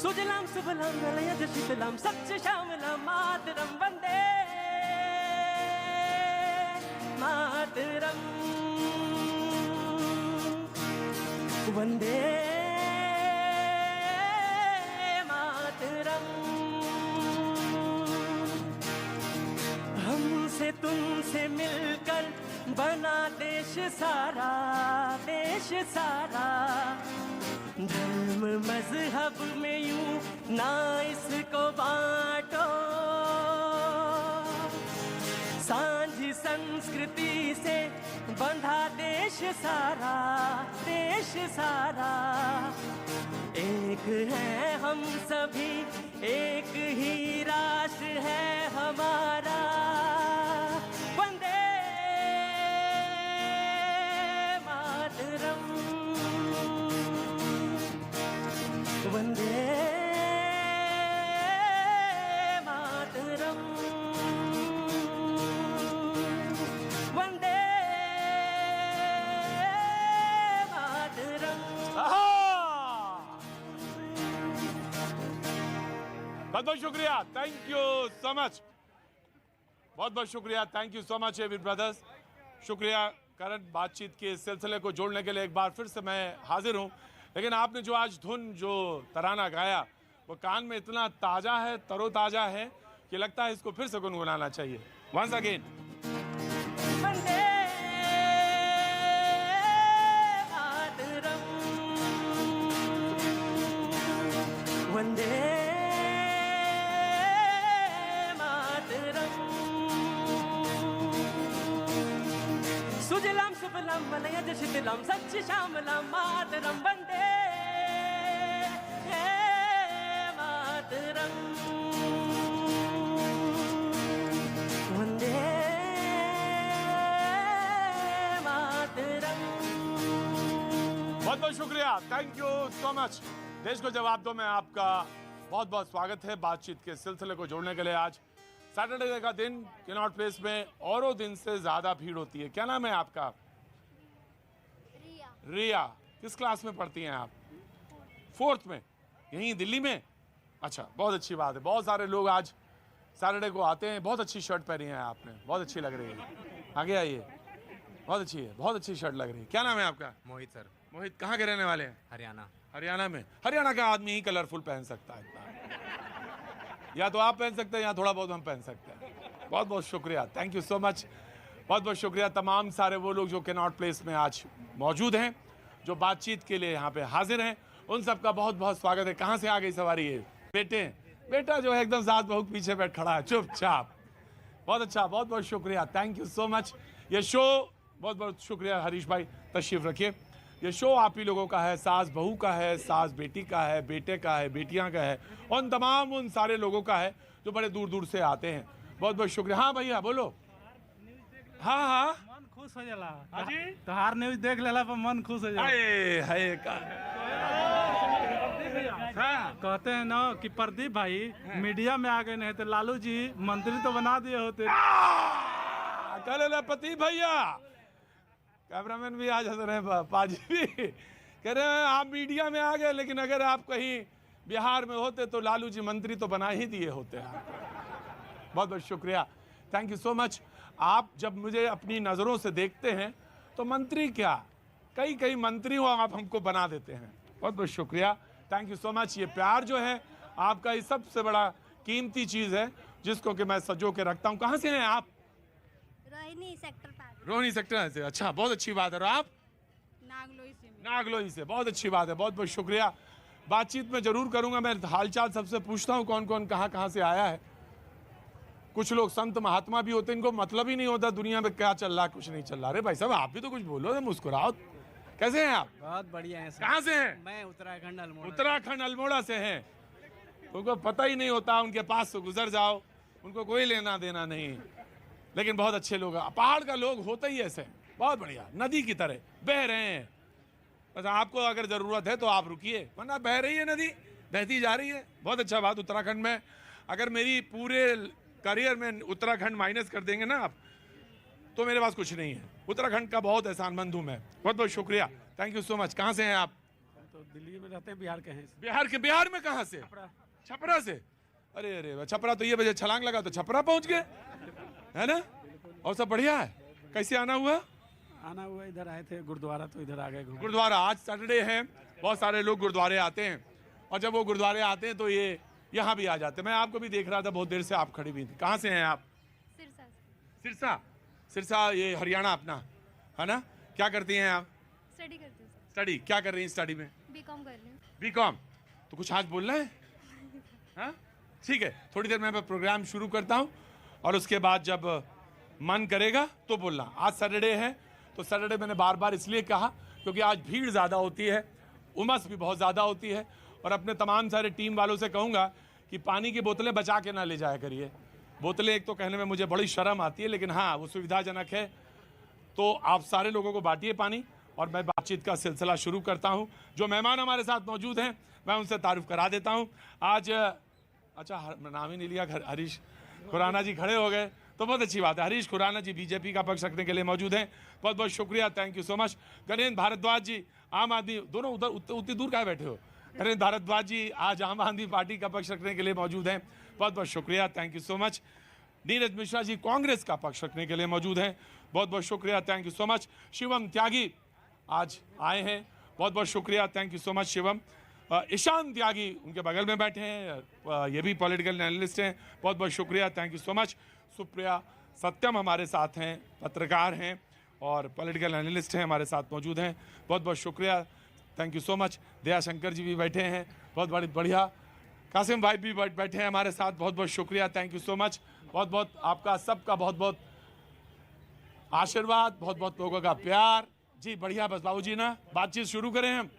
सुजलाम सुफलाम मलयजशीतलाम सच्चाश्यामलाम मातरम वंदे मातरम वंदे मातरम। हमसे तुमसे मिलकर बना देश सारा, देश सारा। धर्म मजहब में यूं ना इसको बांटो, सांझ संस्कृति से बंधा देश सारा, देश सारा। एक है हम सभी, एक ही राष्ट्र है हमारा। वंदे मातरम, वंदे मातरम, वंदे मातरम। बहुत बहुत शुक्रिया, थैंक यू सो मच, बहुत बहुत शुक्रिया, thank you so much AV brothers. शुक्रिया करण, बातचीत के सिलसिले को जोड़ने के लिए एक बार फिर से मैं हाजिर हूँ। लेकिन आपने जो आज धुन, जो तराना गाया, वो कान में इतना ताज़ा है, तरोताज़ा है कि लगता है इसको फिर से गुनगुनाना चाहिए। Once again. वंदे मातरम, वंदे मातरम। सुजलाम सुफलाम मलयजशीतलाम सच्चाश्यामलाम मातरम वंदे मातरम, वंदे मातरम। बहुत बहुत शुक्रिया, थैंक यू सो मच। देश को जवाब दो में आपका बहुत बहुत स्वागत है। बातचीत के सिलसिले को जोड़ने के लिए आज सैटरडे का दिन कैनॉट प्लेस में औरों दिन से ज्यादा भीड़ होती है। क्या नाम है आपका? रिया। रिया। किस क्लास में पढ़ती हैं आप? 4th में। यहीं दिल्ली में? अच्छा, बहुत अच्छी बात है। बहुत सारे लोग आज सैटरडे को आते हैं। बहुत अच्छी शर्ट पहनी है आपने, बहुत अच्छी लग रही है। आगे आइए, बहुत अच्छी है, बहुत अच्छी शर्ट लग रही है। क्या नाम है आपका? मोहित सर। मोहित, कहाँ के रहने वाले हैं? हरियाणा। हरियाणा में। हरियाणा का आदमी ही कलरफुल पहन सकता है इतना। या तो आप पहन सकते हैं या थोड़ा बहुत हम पहन सकते हैं। बहुत बहुत शुक्रिया, थैंक यू सो मच। बहुत बहुत शुक्रिया तमाम सारे वो लोग जो कैनॉट प्लेस में आज मौजूद हैं, जो बातचीत के लिए यहाँ पे हाजिर हैं, उन सबका बहुत बहुत स्वागत है। कहाँ से आ गई सवारी है? बेटे, बेटा जो है एकदम साथ बहुत पीछे बैठ खड़ा है चुपचाप। बहुत अच्छा, बहुत बहुत शुक्रिया, थैंक यू सो मच। ये शो, बहुत बहुत शुक्रिया हरीश भाई, तशरीफ रखिए। ये शो आप ही लोगों का है, सास बहू का है, सास बेटी का है, बेटे का है, बेटियां का है, और तमाम उन सारे लोगों का है जो बड़े दूर दूर से आते हैं। बहुत बहुत शुक्रिया। हाँ भैया बोलो। हाँ हाँ, मन खुश हो जाला। हाँ जी? तोहार न्यूज देख लेला पर मन खुश हो जाला। हाय का हाँ। कहते हैं ना कि प्रदीप भाई मीडिया में आ गए, नहीं तो लालू जी मंत्री तो बना दिए होते। कल पति भैया, कैमरामैन भी आज हंस रहे हैं, पाजी भी कह रहे हैं आप मीडिया में आ गए, लेकिन अगर आप कहीं बिहार में होते तो लालू जी मंत्री तो बना ही दिए होते हैं। बहुत बहुत शुक्रिया, थैंक यू सो मच। आप जब मुझे अपनी नज़रों से देखते हैं तो मंत्री क्या, कई कई मंत्रियों आप हमको बना देते हैं। बहुत बहुत शुक्रिया, थैंक यू सो मच। ये प्यार जो है आपका, ये सबसे बड़ा कीमती चीज़ है जिसको कि मैं सजो के रखता हूँ। कहाँ से हैं आप? रोहिणी सेक्टर 5। रोहिणी सेक्टर से। अच्छा, बहुत अच्छी बात है। और आप? नागलोई से। नागलोई से, बहुत अच्छी बात है, बहुत बहुत शुक्रिया। बातचीत में जरूर करूंगा, मैं हालचाल सबसे पूछता हूँ कौन कौन कहाँ से आया है। कुछ लोग संत महात्मा भी होते हैं, इनको मतलब ही नहीं होता दुनिया में क्या चल रहा है, कुछ नहीं चल रहा। अरे भाई साहब आप भी तो कुछ बोलो, मुस्कुराओ। कैसे हैं आप? बहुत बढ़िया है सर। कहाँ से हैं? मैं उत्तराखंड अल्मोड़ा। उत्तराखंड अल्मोड़ा से हैं। उनको पता ही नहीं होता, उनके पास से गुजर जाओ, उनको कोई लेना देना नहीं। लेकिन बहुत अच्छे लोग हैं। पहाड़ का लोग होते ही ऐसे, बहुत बढ़िया, नदी की तरह बह रहे हैं। बस आपको अगर ज़रूरत है तो आप रुकिए, वरना बह रही है नदी, बहती जा रही है। बहुत अच्छा बात। उत्तराखंड में अगर मेरी पूरे करियर में उत्तराखंड माइनस कर देंगे ना आप, तो मेरे पास कुछ नहीं है। उत्तराखंड का बहुत एहसानमंद हूँ मैं। बहुत बहुत शुक्रिया, थैंक यू सो मच। कहाँ से हैं आप? तो दिल्ली में रहते हैं, बिहार के हैं। बिहार में कहाँ से? छपरा से। अरे अरे छपरा तो ये बजे छलांग लगा तो छपरा पहुंच गए, है ना? और सब बढ़िया है। कैसे आना हुआ? आना हुआ, इधर आए थे गुरुद्वारा तो इधर आ गए घूमने। गुरुद्वारा, आज सैटरडे है, बहुत सारे लोग गुरुद्वारे आते हैं, और जब वो गुरुद्वारे आते हैं तो ये यहाँ भी आ जाते हैं। मैं आपको भी देख रहा था, बहुत देर से आप खड़ी हुई थी। कहाँ से हैं आप? सिरसा से। सिरसा। सिरसा ये हरियाणा अपना है ना? क्या करती हैं आप? स्टडी करती हूँ सर। स्टडी क्या कर रही हैं? स्टडी में बीकॉम कर रही हूँ। बीकॉम। तो कुछ आज बोलना है? हाँ ठीक है, थोड़ी देर में मैं प्रोग्राम शुरू करता हूँ, और उसके बाद जब मन करेगा तो बोलना। आज सैटरडे है, तो सैटरडे मैंने बार बार इसलिए कहा क्योंकि आज भीड़ ज़्यादा होती है, उमस भी बहुत ज़्यादा होती है। और अपने तमाम सारे टीम वालों से कहूँगा कि पानी की बोतलें बचा के ना ले जाया करिए। बोतलें एक तो कहने में मुझे बड़ी शर्म आती है, लेकिन हाँ वो सुविधाजनक है, तो आप सारे लोगों को बांटिए पानी। और मैं बातचीत का सिलसिला शुरू करता हूँ। जो मेहमान हमारे साथ मौजूद हैं मैं उनसे तारुफ करा देता हूँ। आज अच्छा नाम ही नहीं लिया, हरीश खुराना जी खड़े हो गए तो बहुत अच्छी बात है। हरीश खुराना जी बीजेपी का पक्ष रखने के लिए मौजूद हैं, बहुत बहुत शुक्रिया, thank you so much. Ganesh Bhardwaj ji Aam Aadmi, दोनों उधर उतनी दूर कहाँ बैठे हो? गणेश भारद्वाज जी आज आम आदमी पार्टी का पक्ष रखने के लिए मौजूद हैं, बहुत बहुत शुक्रिया, thank you so much. Neeraj Mishra ji Congress का पक्ष रखने के लिए मौजूद हैं, बहुत बहुत शुक्रिया, thank you so much. Shivam Tyagi आज आए हैं, बहुत बहुत शुक्रिया, thank you so much Shivam. Ishan Tyagi उनके बगल में बैठे हैं, ये भी पॉलिटिकल एनालिस्ट हैं, बहुत बहुत शुक्रिया, thank you so much. Supriya Satyam हमारे साथ हैं, पत्रकार हैं और पॉलिटिकल एनालिस्ट हैं, हमारे साथ मौजूद हैं, बहुत बहुत शुक्रिया, thank you so much. Daya Shankar ji भी बैठे हैं, बहुत बड़ी बढ़िया। कासिम भाई भी बैठे हैं हमारे साथ, बहुत बहुत शुक्रिया, थैंक यू सो मच। बहुत बहुत आपका सबका बहुत बहुत आशीर्वाद, बहुत बहुत लोगों का प्यार जी। बढ़िया, बस बाबूजी ना बातचीत शुरू करें हम।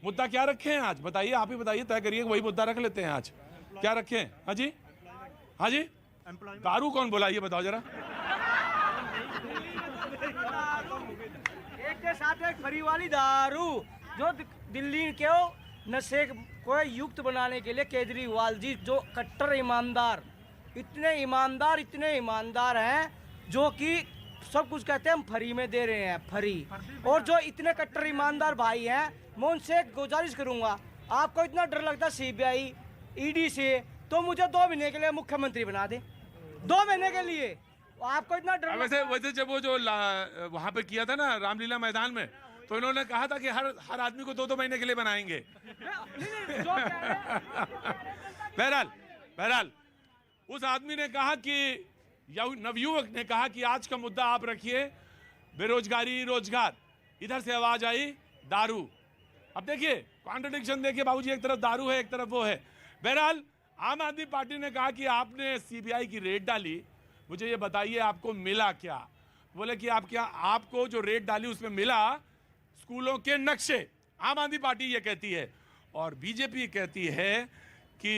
मुद्दा क्या रखे हैं आज? बताइए, आप ही बताइए, तय करिए, वही मुद्दा रख लेते हैं आज। क्या रखे हैं? हाँ जी, हाँ जी। दारू कौन बोला ये बताओ जरा। एक के साथ एक फ्री वाली दारू जो दिल्ली के नशे को युक्त बनाने के लिए केजरीवाल जी जो कट्टर ईमानदार, इतने ईमानदार हैं जो कि सब कुछ कहते हैं हम फ्री में दे रहे हैं, फ्री। और जो इतने कट्टर ईमानदार भाई हैं, मैं उनसे एक गुजारिश करूंगा, आपको इतना डर लगता है सीबीआई ईडी से, तो मुझे 2 महीने के लिए मुख्यमंत्री बना दे, 2 महीने के लिए। आपको इतना डर वैसे जब वो जो वहां पे किया था ना रामलीला मैदान में, तो इन्होंने कहा था कि हर आदमी को 2-2 महीने के लिए बनाएंगे। बहरहाल उस आदमी ने कहा कि नवयुवक ने कहा कि आज का मुद्दा आप रखिए बेरोजगारी, रोजगार। इधर से आवाज आई दारू। अब देखिए कॉन्ट्रडिक्शन देखिए बाबूजी, एक तरफ दारू है, एक तरफ वो है। बहरहाल आम आदमी पार्टी ने कहा कि आपने सीबीआई की रेड डाली, मुझे ये बताइए आपको मिला क्या? बोले कि आपको जो रेड डाली उसमें मिला स्कूलों के नक्शे। आम आदमी पार्टी ये कहती है, और बीजेपी कहती है कि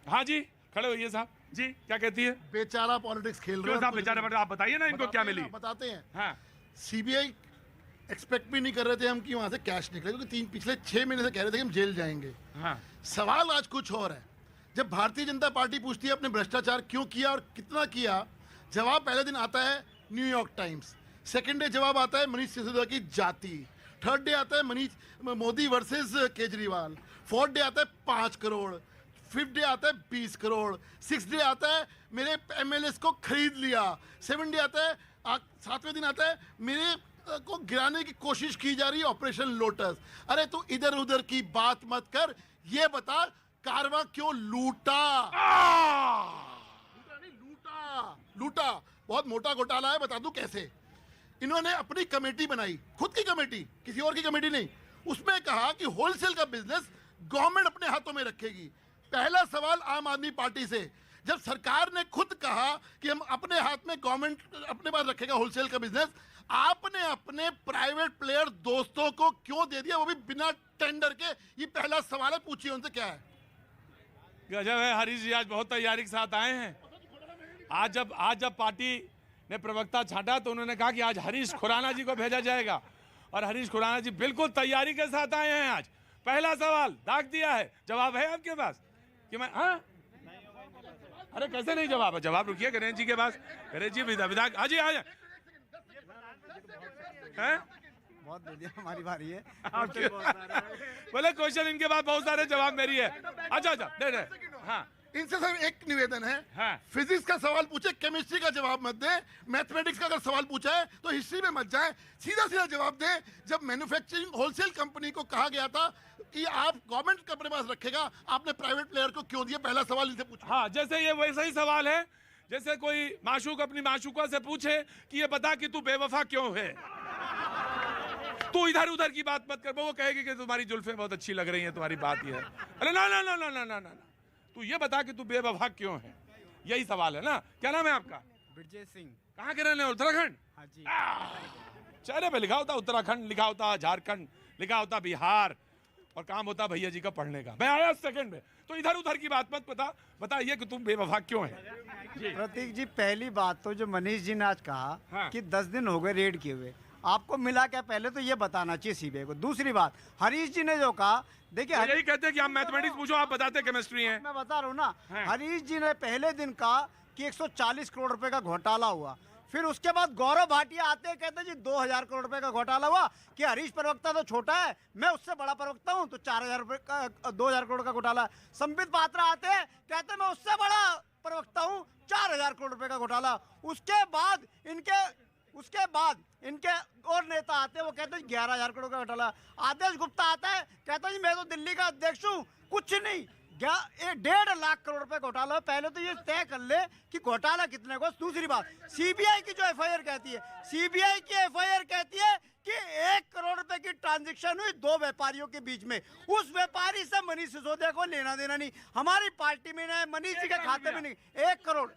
हाँ जी, खड़े होइए साहब जी, क्या कहती है? बेचारा पॉलिटिक्स खेल रहे हैं। बेचारा, आप बताइए ना इनको क्या मिली। बताते हैं। हाँ, सीबीआई एक्सपेक्ट भी नहीं कर रहे थे हम कि वहां से कैश निकले, क्योंकि पिछले 6 महीने से कह रहे थे कि हम जेल जाएंगे। हाँ। सवाल आज कुछ और है। जब भारतीय जनता पार्टी पूछती है आपने भ्रष्टाचार क्यों किया और कितना किया, जवाब पहले दिन आता है न्यूयॉर्क टाइम्स, सेकेंड डे जवाब आता है मनीष सिसोदिया की जाति, थर्ड डे आता है Modi versus Kejriwal, fourth day आता है 5 करोड़, फिफ्थ डे आता है 20 करोड़, 6th डे आता है मेरे एमएलएस को खरीद लिया, 7th डे आता है, 7वें दिन आता है मेरे को गिराने की कोशिश की जा रही है, ऑपरेशन लोटस। अरे तू इधर उधर की बात मत कर, ये बता कारवां क्यों लूटा? लूटा बहुत मोटा घोटाला है, बता दूं कैसे। इन्होंने अपनी कमेटी बनाई, खुद की कमेटी, किसी और की कमेटी नहीं, उसमें कहा कि होलसेल का बिजनेस गवर्नमेंट अपने हाथों में रखेगी। पहला सवाल आम आदमी पार्टी से, जब सरकार ने खुद कहा कि हम अपने हाथ में, गवर्नमेंट अपने पास रखेगा होलसेल का बिजनेस, आपने अपने प्राइवेट प्लेयर दोस्तों को क्यों दे दिया, वो भी बिना टेंडर के? ये पहला सवाल है, पूछिए उनसे क्या है। गजब है, हरीश जी आज बहुत तैयारी के साथ आए हैं। आज जब पार्टी ने प्रवक्ता छांटा तो उन्होंने कहा कि आज हरीश खुराना जी को भेजा जाएगा, और हरीश खुराना जी बिल्कुल तैयारी के साथ आए हैं। आज पहला सवाल दाग दिया है, जवाब है आपके पास कि मैं? हाँ, अरे कैसे नहीं जवाब है? जवाब रुकिए गणेश जी के पास। गणेश जी विधायक, हाँ जी, आ जाए। बहुत दे दिया, हमारी बारी है। आपके बोले क्वेश्चन इनके बाद बहुत सारे जवाब मेरी है। अच्छा अच्छा दे हाँ इनसे सर एक निवेदन है, हाँ। फिजिक्स का सवाल पूछे, केमिस्ट्री का जवाब मत दे, मैथमेटिक्स का अगर सवाल पूछा है तो हिस्ट्री में मत जाए, सीधा सीधा जवाब दे। जब मैन्युफैक्चरिंग होलसेल कंपनी को कहा गया था कि आप गवर्नमेंट अपने पास रखेगा, आपने प्राइवेट प्लेयर को क्यों दिया? पहला सवाल इनसे पूछो। हाँ जैसे ये वैसा ही सवाल है जैसे कोई माशूक अपनी माशूका से पूछे कि ये बता कि तू बेवफा क्यों है। तू इधर उधर की बात मत कर, वो कहेगी कि तुम्हारी जुल्फें बहुत अच्छी लग रही हैं, तुम्हारी बात ही है। अरे ना ना ना ना ना ना ना, तू ये बता कि तू बेवफा क्यों है, यही सवाल है ना। क्या नाम है आपका? ब्रजेश सिंह। कहाँ के रहने? उत्तराखंड। हाँ जी। चेहरे पे लिखा होता उत्तराखंड, लिखा होता झारखंड, लिखा होता बिहार, और काम होता भैया जी का पढ़ने का। मैं आया सेकंड में, तो इधर उधर की बात मत बताइए कि तुम बेवफा क्यों है। प्रतीक जी, पहली बात तो जो मनीष जी ने आज कहा हाँ। कि 10 दिन हो गए रेड किए हुए, आपको मिला क्या? पहले तो ये बताना चाहिए सीबीआई को। दूसरी बात, हरीश जी ने जो कहा, देखिए यही कहते हैं कि आप मैथमेटिक्स पूछो, आप बताते केमिस्ट्री हैं। मैं बता रहा हूँ ना, हाँ। हरीश जी ने पहले दिन कहा कि 140 करोड़ रुपए का घोटाला हुआ। फिर उसके बाद गौरव भाटिया आते हैं, कहते हैं जी 2000 करोड़ रुपए का घोटाला हुआ, कि हरीश प्रवक्ता तो छोटा है, मैं उससे बड़ा प्रवक्ता हूं, तो 4000 रुपए का 2000 करोड़ का घोटाला। संबित पात्रा आते हैं, कहते हैं मैं उससे बड़ा प्रवक्ता हूं, 4000 करोड़ रुपए का घोटाला। उसके बाद इनके और नेता आते हैं, वो कहते हैं 11000 करोड़ का घोटाला। आदेश गुप्ता आता है, कहता है जी मैं तो दिल्ली का अध्यक्ष हूँ, कुछ नहीं, 1.5 लाख करोड़ रुपए घोटाला। पहले तो ये तय कर ले कि घोटाला कितने को। दूसरी बात, सीबीआई की जो एफआईआर कहती है, सीबीआई की एफआईआर कहती है कि 1 करोड़ रुपए की ट्रांजैक्शन हुई 2 व्यापारियों के बीच में। उस व्यापारी से मनीष सिसोदिया को लेना देना नहीं, हमारी पार्टी में नहीं, मनीष जी के खाते में नहीं। 1 करोड़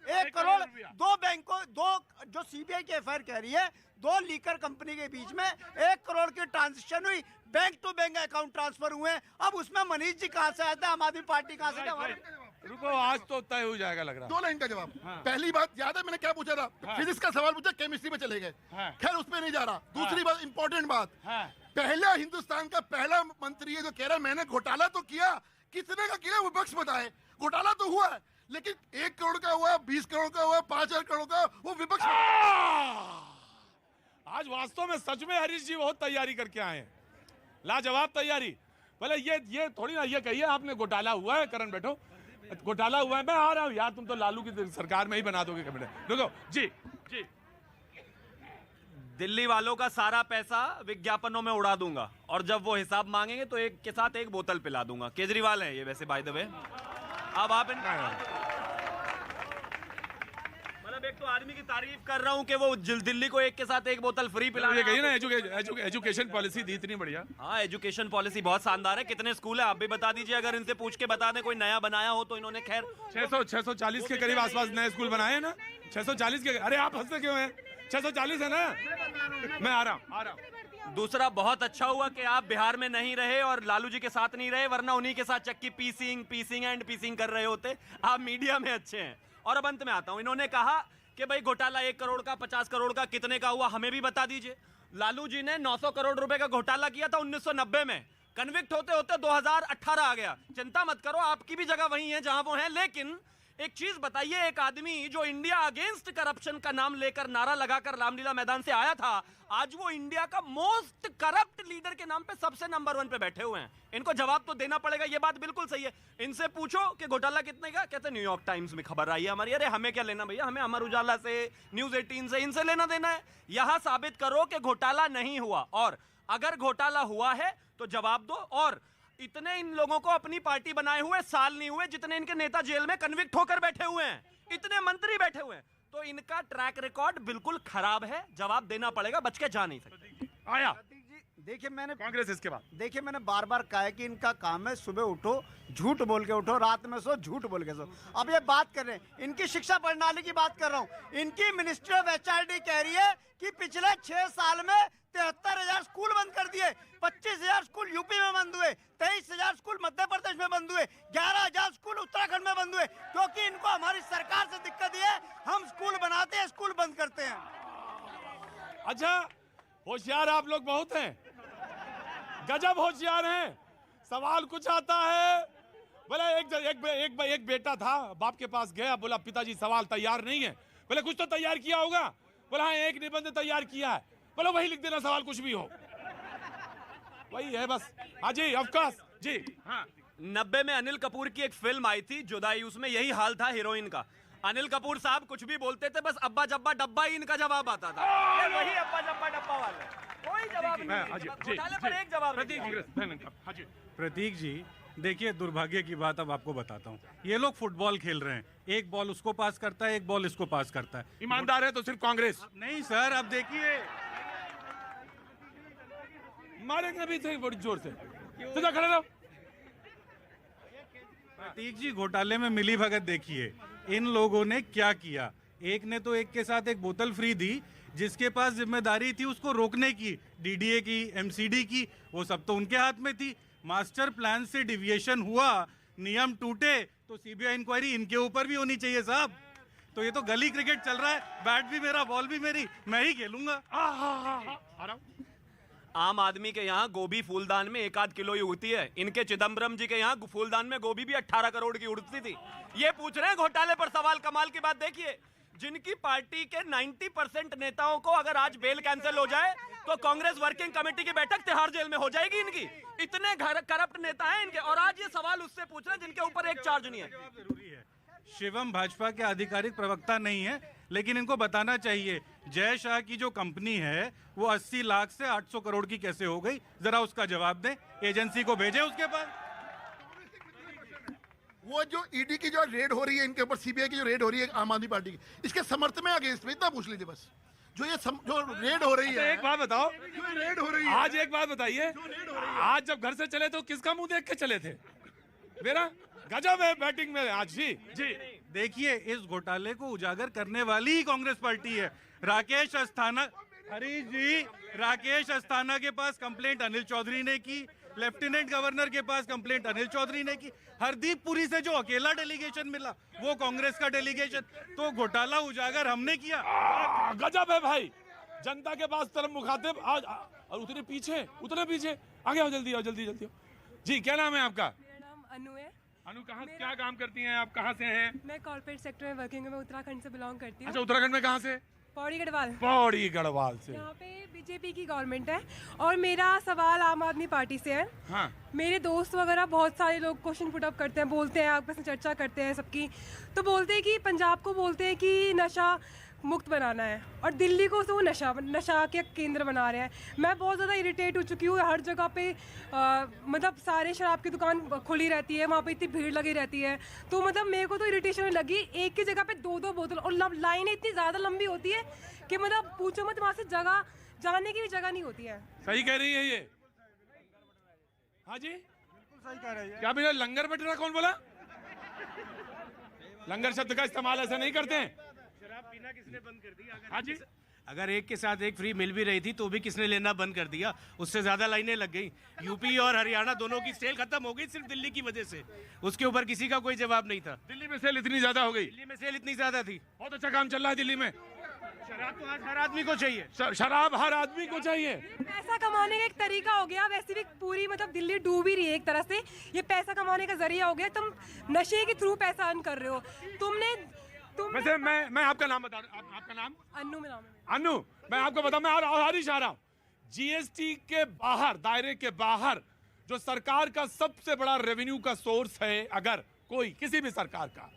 2 बैंकों, 2 जो सीबीआई की एफआईआर कह रही है, 2 लीकर कंपनी के बीच में 1 करोड़ की ट्रांजैक्शन हुई, bank to bank account transfer हुए। अब उसमें मनीष जी कहां से आए थे, आम आदमी पार्टी कहां से थे? रुको, आज तो तय हो जाएगा लग रहा है। 2 लाइन का जवाब। पहली बात याद है मैंने क्या पूछा था? फिजिक्स का सवाल पूछा, केमिस्ट्री में चले गए, खैर उस पर नहीं जा रहा। दूसरी बात, इंपॉर्टेंट बात, पहला हिंदुस्तान का पहला मंत्री है जो कह रहा है मैंने घोटाला तो किया, कितने का किया वो विपक्ष बताए। घोटाला तो हुआ है, लेकिन 1 करोड़ का हुआ, 20 करोड़ का हुआ, 5000 करोड़ का, वो विपक्ष। आज वास्तव में सच में हरीश जी बहुत तैयारी करके आए हैं, लाजवाब तैयारी। भले ये थोड़ी ना ये कहिए आपने घोटाला हुआ है, करण बैठो, घोटाला हुआ है, मैं आ रहा हूँ यार, तुम तो लालू की सरकार में ही बना दोगे कैबिनेट। रुको जी जी। दिल्ली वालों का सारा पैसा विज्ञापनों में उड़ा दूंगा, और जब वो हिसाब मांगेंगे तो एक के साथ एक बोतल पिला दूंगा। केजरीवाल है ये वैसे बाय द वे। अब आप मतलब एक तो आदमी की तारीफ कर रहा हूँ कि वो दिल्ली को एक के साथ एक बोतल फ्री पिला। ये कहिए ना, एजुकेशन पॉलिसी दी इतनी बढ़िया। हाँ, एजुकेशन पॉलिसी बहुत शानदार है। कितने स्कूल है आप भी बता दीजिए, अगर इनसे पूछ के बता दें कोई नया बनाया हो तो। इन्होंने खैर 640 के करीब आसपास नए स्कूल बनाए हैं ना, 640 के। अरे आप हंसते क्यों हैं? 640 है ना। मैं आ रहा हूँ। दूसरा, बहुत अच्छा हुआ कि आप बिहार में नहीं रहे और लालू जी के साथ नहीं रहे, वरना उन्हीं के साथ चक्की पीसिंग कर रहे होते। आप मीडिया में अच्छे हैं। और अब अंत में आता हूं, इन्होंने कहा कि भाई घोटाला 1 करोड़ का, 50 करोड़ का, कितने का हुआ हमें भी बता दीजिए। लालू जी ने 900 करोड़ रुपए का घोटाला किया था 1990 में, कन्विक्ट होते होते 2018 आ गया। चिंता मत करो, आपकी भी जगह वही है जहां वो है। लेकिन एक चीज बताइए, एक आदमी जो इंडिया अगेंस्ट करप्शन का नाम लेकर नारा लगाकर रामलीला मैदान से आया था, आज वो इंडिया का मोस्ट करप्ट लीडर के नाम पे सबसे नंबर 1 पे बैठे हुए हैं। इनको जवाब तो देना पड़ेगा, ये बात बिल्कुल सही है। इनसे पूछो कि घोटाला कितने का, कहते न्यूयॉर्क टाइम्स में खबर आई है हमारी। अरे हमें क्या लेना भैया, हमें अमर उजाला से, न्यूज 18 से, इनसे लेना देना है। यहां साबित करो कि घोटाला नहीं हुआ, और अगर घोटाला हुआ है तो जवाब दो। और इतने इन लोगों को अपनी पार्टी बनाए हुए साल नहीं हुए जितने इनके नेता जेल में कन्विक्ट होकर बैठे हुए हैं, इतने मंत्री बैठे हुए हैं, तो इनका ट्रैक रिकॉर्ड बिल्कुल खराब है। जवाब देना पड़ेगा, बच के जा नहीं सकते। आया देखिए, मैंने कांग्रेस इसके बाद, देखिए मैंने बार बार कहा है कि इनका काम है सुबह उठो झूठ बोल के उठो, रात में सो झूठ बोल के सो। अब ये बात कर रहे हैं, इनकी शिक्षा प्रणाली की बात कर रहा हूँ। इनकी मिनिस्ट्री ऑफ एचआरडी कह रही है कि पिछले 6 साल में 73,000 स्कूल बंद कर दिए, 25,000 स्कूल यूपी में बंद हुए, 23,000 स्कूल मध्य प्रदेश में बंद हुए, 11,000 स्कूल उत्तराखंड में बंद हुए, क्योंकि इनको हमारी सरकार से दिक्कत है, हम स्कूल बनाते हैं, स्कूल बंद करते हैं। अच्छा, होशियार आप लोग बहुत हैं, गजब होशियार हैं। सवाल कुछ आता है, बोला एक बेटा था, बाप के पास गया, बोला पिताजी सवाल तैयार नहीं है। बोले कुछ तो तैयार किया होगा। बोला हाँ, एक निबंध तैयार किया है। बोला वही लिख देना, सवाल कुछ भी हो। वही है बस। हाँ जी, ऑफ कोर्स जी। हाँ 90 में अनिल कपूर की एक फिल्म आई थी जुदाई, उसमें यही हाल था हीरोइन का। अनिल कपूर साहब कुछ भी बोलते थे, बस अब्बा जब्बा डब्बा ही इनका जवाब आता था। ये वही अब्बा जब्बा डब्बा वाला है, कोई जवाब नहीं, घोटाले पर एक जवाब नहीं। प्रतीक जी देखिए, दुर्भाग्य की बात अब आपको बताता हूँ। ये लोग फुटबॉल खेल रहे हैं, एक बॉल उसको पास करता है, एक बॉल इसको पास करता है। ईमानदार है तो सिर्फ कांग्रेस। नहीं सर, अब देखिए मारेंगे अभी से बड़ी जोर से। सीधा खड़े रहो। प्रतीक जी, घोटाले में मिली भगत देखिए, इन लोगों ने क्या किया। एक ने तो एक के साथ एक बोतल फ्री दी, जिसके पास जिम्मेदारी थी उसको रोकने की, डीडीए की, एमसीडी की, वो सब तो उनके हाथ में थी। मास्टर प्लान से डिविएशन हुआ, नियम टूटे, तो सीबीआई इंक्वायरी इनके ऊपर भी होनी चाहिए साहब। तो ये तो गली क्रिकेट चल रहा है, बैट भी मेरा, बॉल भी मेरी, मैं ही खेलूंगा। आम आदमी के यहाँ गोभी फूलदान में 1-8 किलो ही उगती है, इनके चिदम्बरम जी के यहाँ फूलदान में गोभी भी 18 करोड़ की उड़ती थी। ये पूछ रहे हैं घोटाले पर सवाल। कमाल की बात देखिए, जिनकी पार्टी के 90% नेताओं को अगर आज बेल कैंसिल हो जाए तो कांग्रेस वर्किंग कमेटी की बैठक तिहाड़ जेल में हो जाएगी इनकी। इतने करप्ट नेता हैं इनके, और आज ये सवाल उससे पूछ रहे हैं जिनके ऊपर एक चार्ज नहीं है। जरूरी है, शिवम भाजपा के आधिकारिक प्रवक्ता नहीं है, लेकिन इनको बताना चाहिए जय शाह की जो कंपनी है वो 80 लाख से 800 करोड़ की कैसे हो गई, जरा उसका जवाब दें। एजेंसी को भेजें उसके पास। वो जो ईडी की जो रेड हो रही है इनके ऊपर, सीबीआई की जो रेड हो रही है आम आदमी पार्टी की, इसके समर्थन में अगेंस्ट में इतना पूछ लीजिए बस। जो रेड हो रही है, एक बात बताओ, जो रेड हो रही है आज एक बात बताइए, आज जब घर से चले तो किसका मुंह देख के चले थे? मेरा गजब है बैटिंग में आज। जी जी देखिए, इस घोटाले को उजागर करने वाली ही कांग्रेस पार्टी है। राकेश अस्थाना, हरीश जी, राकेश अस्थाना के पास कंप्लेंट अनिल चौधरी ने की, लेफ्टिनेंट गवर्नर के पास कंप्लेंट अनिल चौधरी ने की, हरदीप पुरी से जो अकेला डेलीगेशन मिला वो कांग्रेस का डेलीगेशन। तो घोटाला उजागर हमने किया। गजब है भाई, जनता के पास तरफ मुखातिब आज, और उतने पीछे, आगे आओ, जल्दी आओ, जल्दी जल्दी आओ। जी क्या नाम है आपका? मेरा नाम अनु है। अनु, कहाँ क्या काम करती हैं आप? कहाँ से हैं? मैं कॉर्पोरेट सेक्टर में वर्किंग हूँ। मैं उत्तराखंड से बिलोंग करती हूँ। अच्छा, उत्तराखंड में कहाँ से? पौड़ी गढ़वाल। पौड़ी गढ़वाल से। यहाँ पे बीजेपी की गवर्नमेंट है और मेरा सवाल आम आदमी पार्टी से है। हाँ। मेरे दोस्त वगैरह बहुत सारे लोग क्वेश्चन पुट अप करते हैं, बोलते हैं, आपस में चर्चा करते हैं सबकी, तो बोलते हैं कि पंजाब को बोलते हैं कि नशा मुक्त बनाना है और दिल्ली को तो नशा के केंद्र बना रहे हैं। मैं बहुत ज़्यादा इरिटेट हो चुकी हूँ। हर जगह पे मतलब सारे शराब की दुकान खुली रहती है, वहाँ पे इतनी भीड़ लगी रहती है, तो मतलब मेरे को तो इरिटेशन लगी। एक की जगह पे 2-2 बोतल, और लाइनें इतनी ज़्यादा लंबी होती है कि मतलब पूछो मत, वहाँ से जगह जाने की भी जगह नहीं होती है। सही कह रही है ये। हाँ जी, सही कह रही है। क्या बिना लंगर बटरा कौन बोला? लंगर शब्द का इस्तेमाल ऐसा नहीं करते हैं। शराब पीना किसने बंद कर दिया? हाँ जी, अगर एक के साथ एक फ्री मिल भी रही थी तो भी किसने लेना बंद कर दिया? उससे ज्यादा लाइनें लग गई। यूपी और हरियाणा दोनों की सेल खत्म हो गई सिर्फ दिल्ली की वजह से। उसके ऊपर किसी का कोई जवाब नहीं था। दिल्ली में सेल इतनी ज्यादा हो गई। दिल्ली में सेल इतनी ज्यादा थी। बहुत अच्छा काम चल रहा है दिल्ली में। शराब तो आज हर आदमी को चाहिए। शराब हर आदमी को चाहिए। पैसा कमाने का एक तरीका हो गया। वैसे भी पूरी मतलब दिल्ली डूब ही रही है एक तरह से। ये पैसा कमाने का जरिया हो गया। तुम नशे के थ्रू पैसा अर्न कर रहे हो। वैसे मैं आपका नाम बता रहा हूं। आपका नाम? अन्नू में नाम है। अन्नू, मैं आपको बताऊं, मैं हरीश आ रहा हूं। जीएसटी के बाहर, दायरे के बाहर जो सरकार का सबसे बड़ा रेवेन्यू का सोर्स है अगर कोई, किसी भी सरकार का,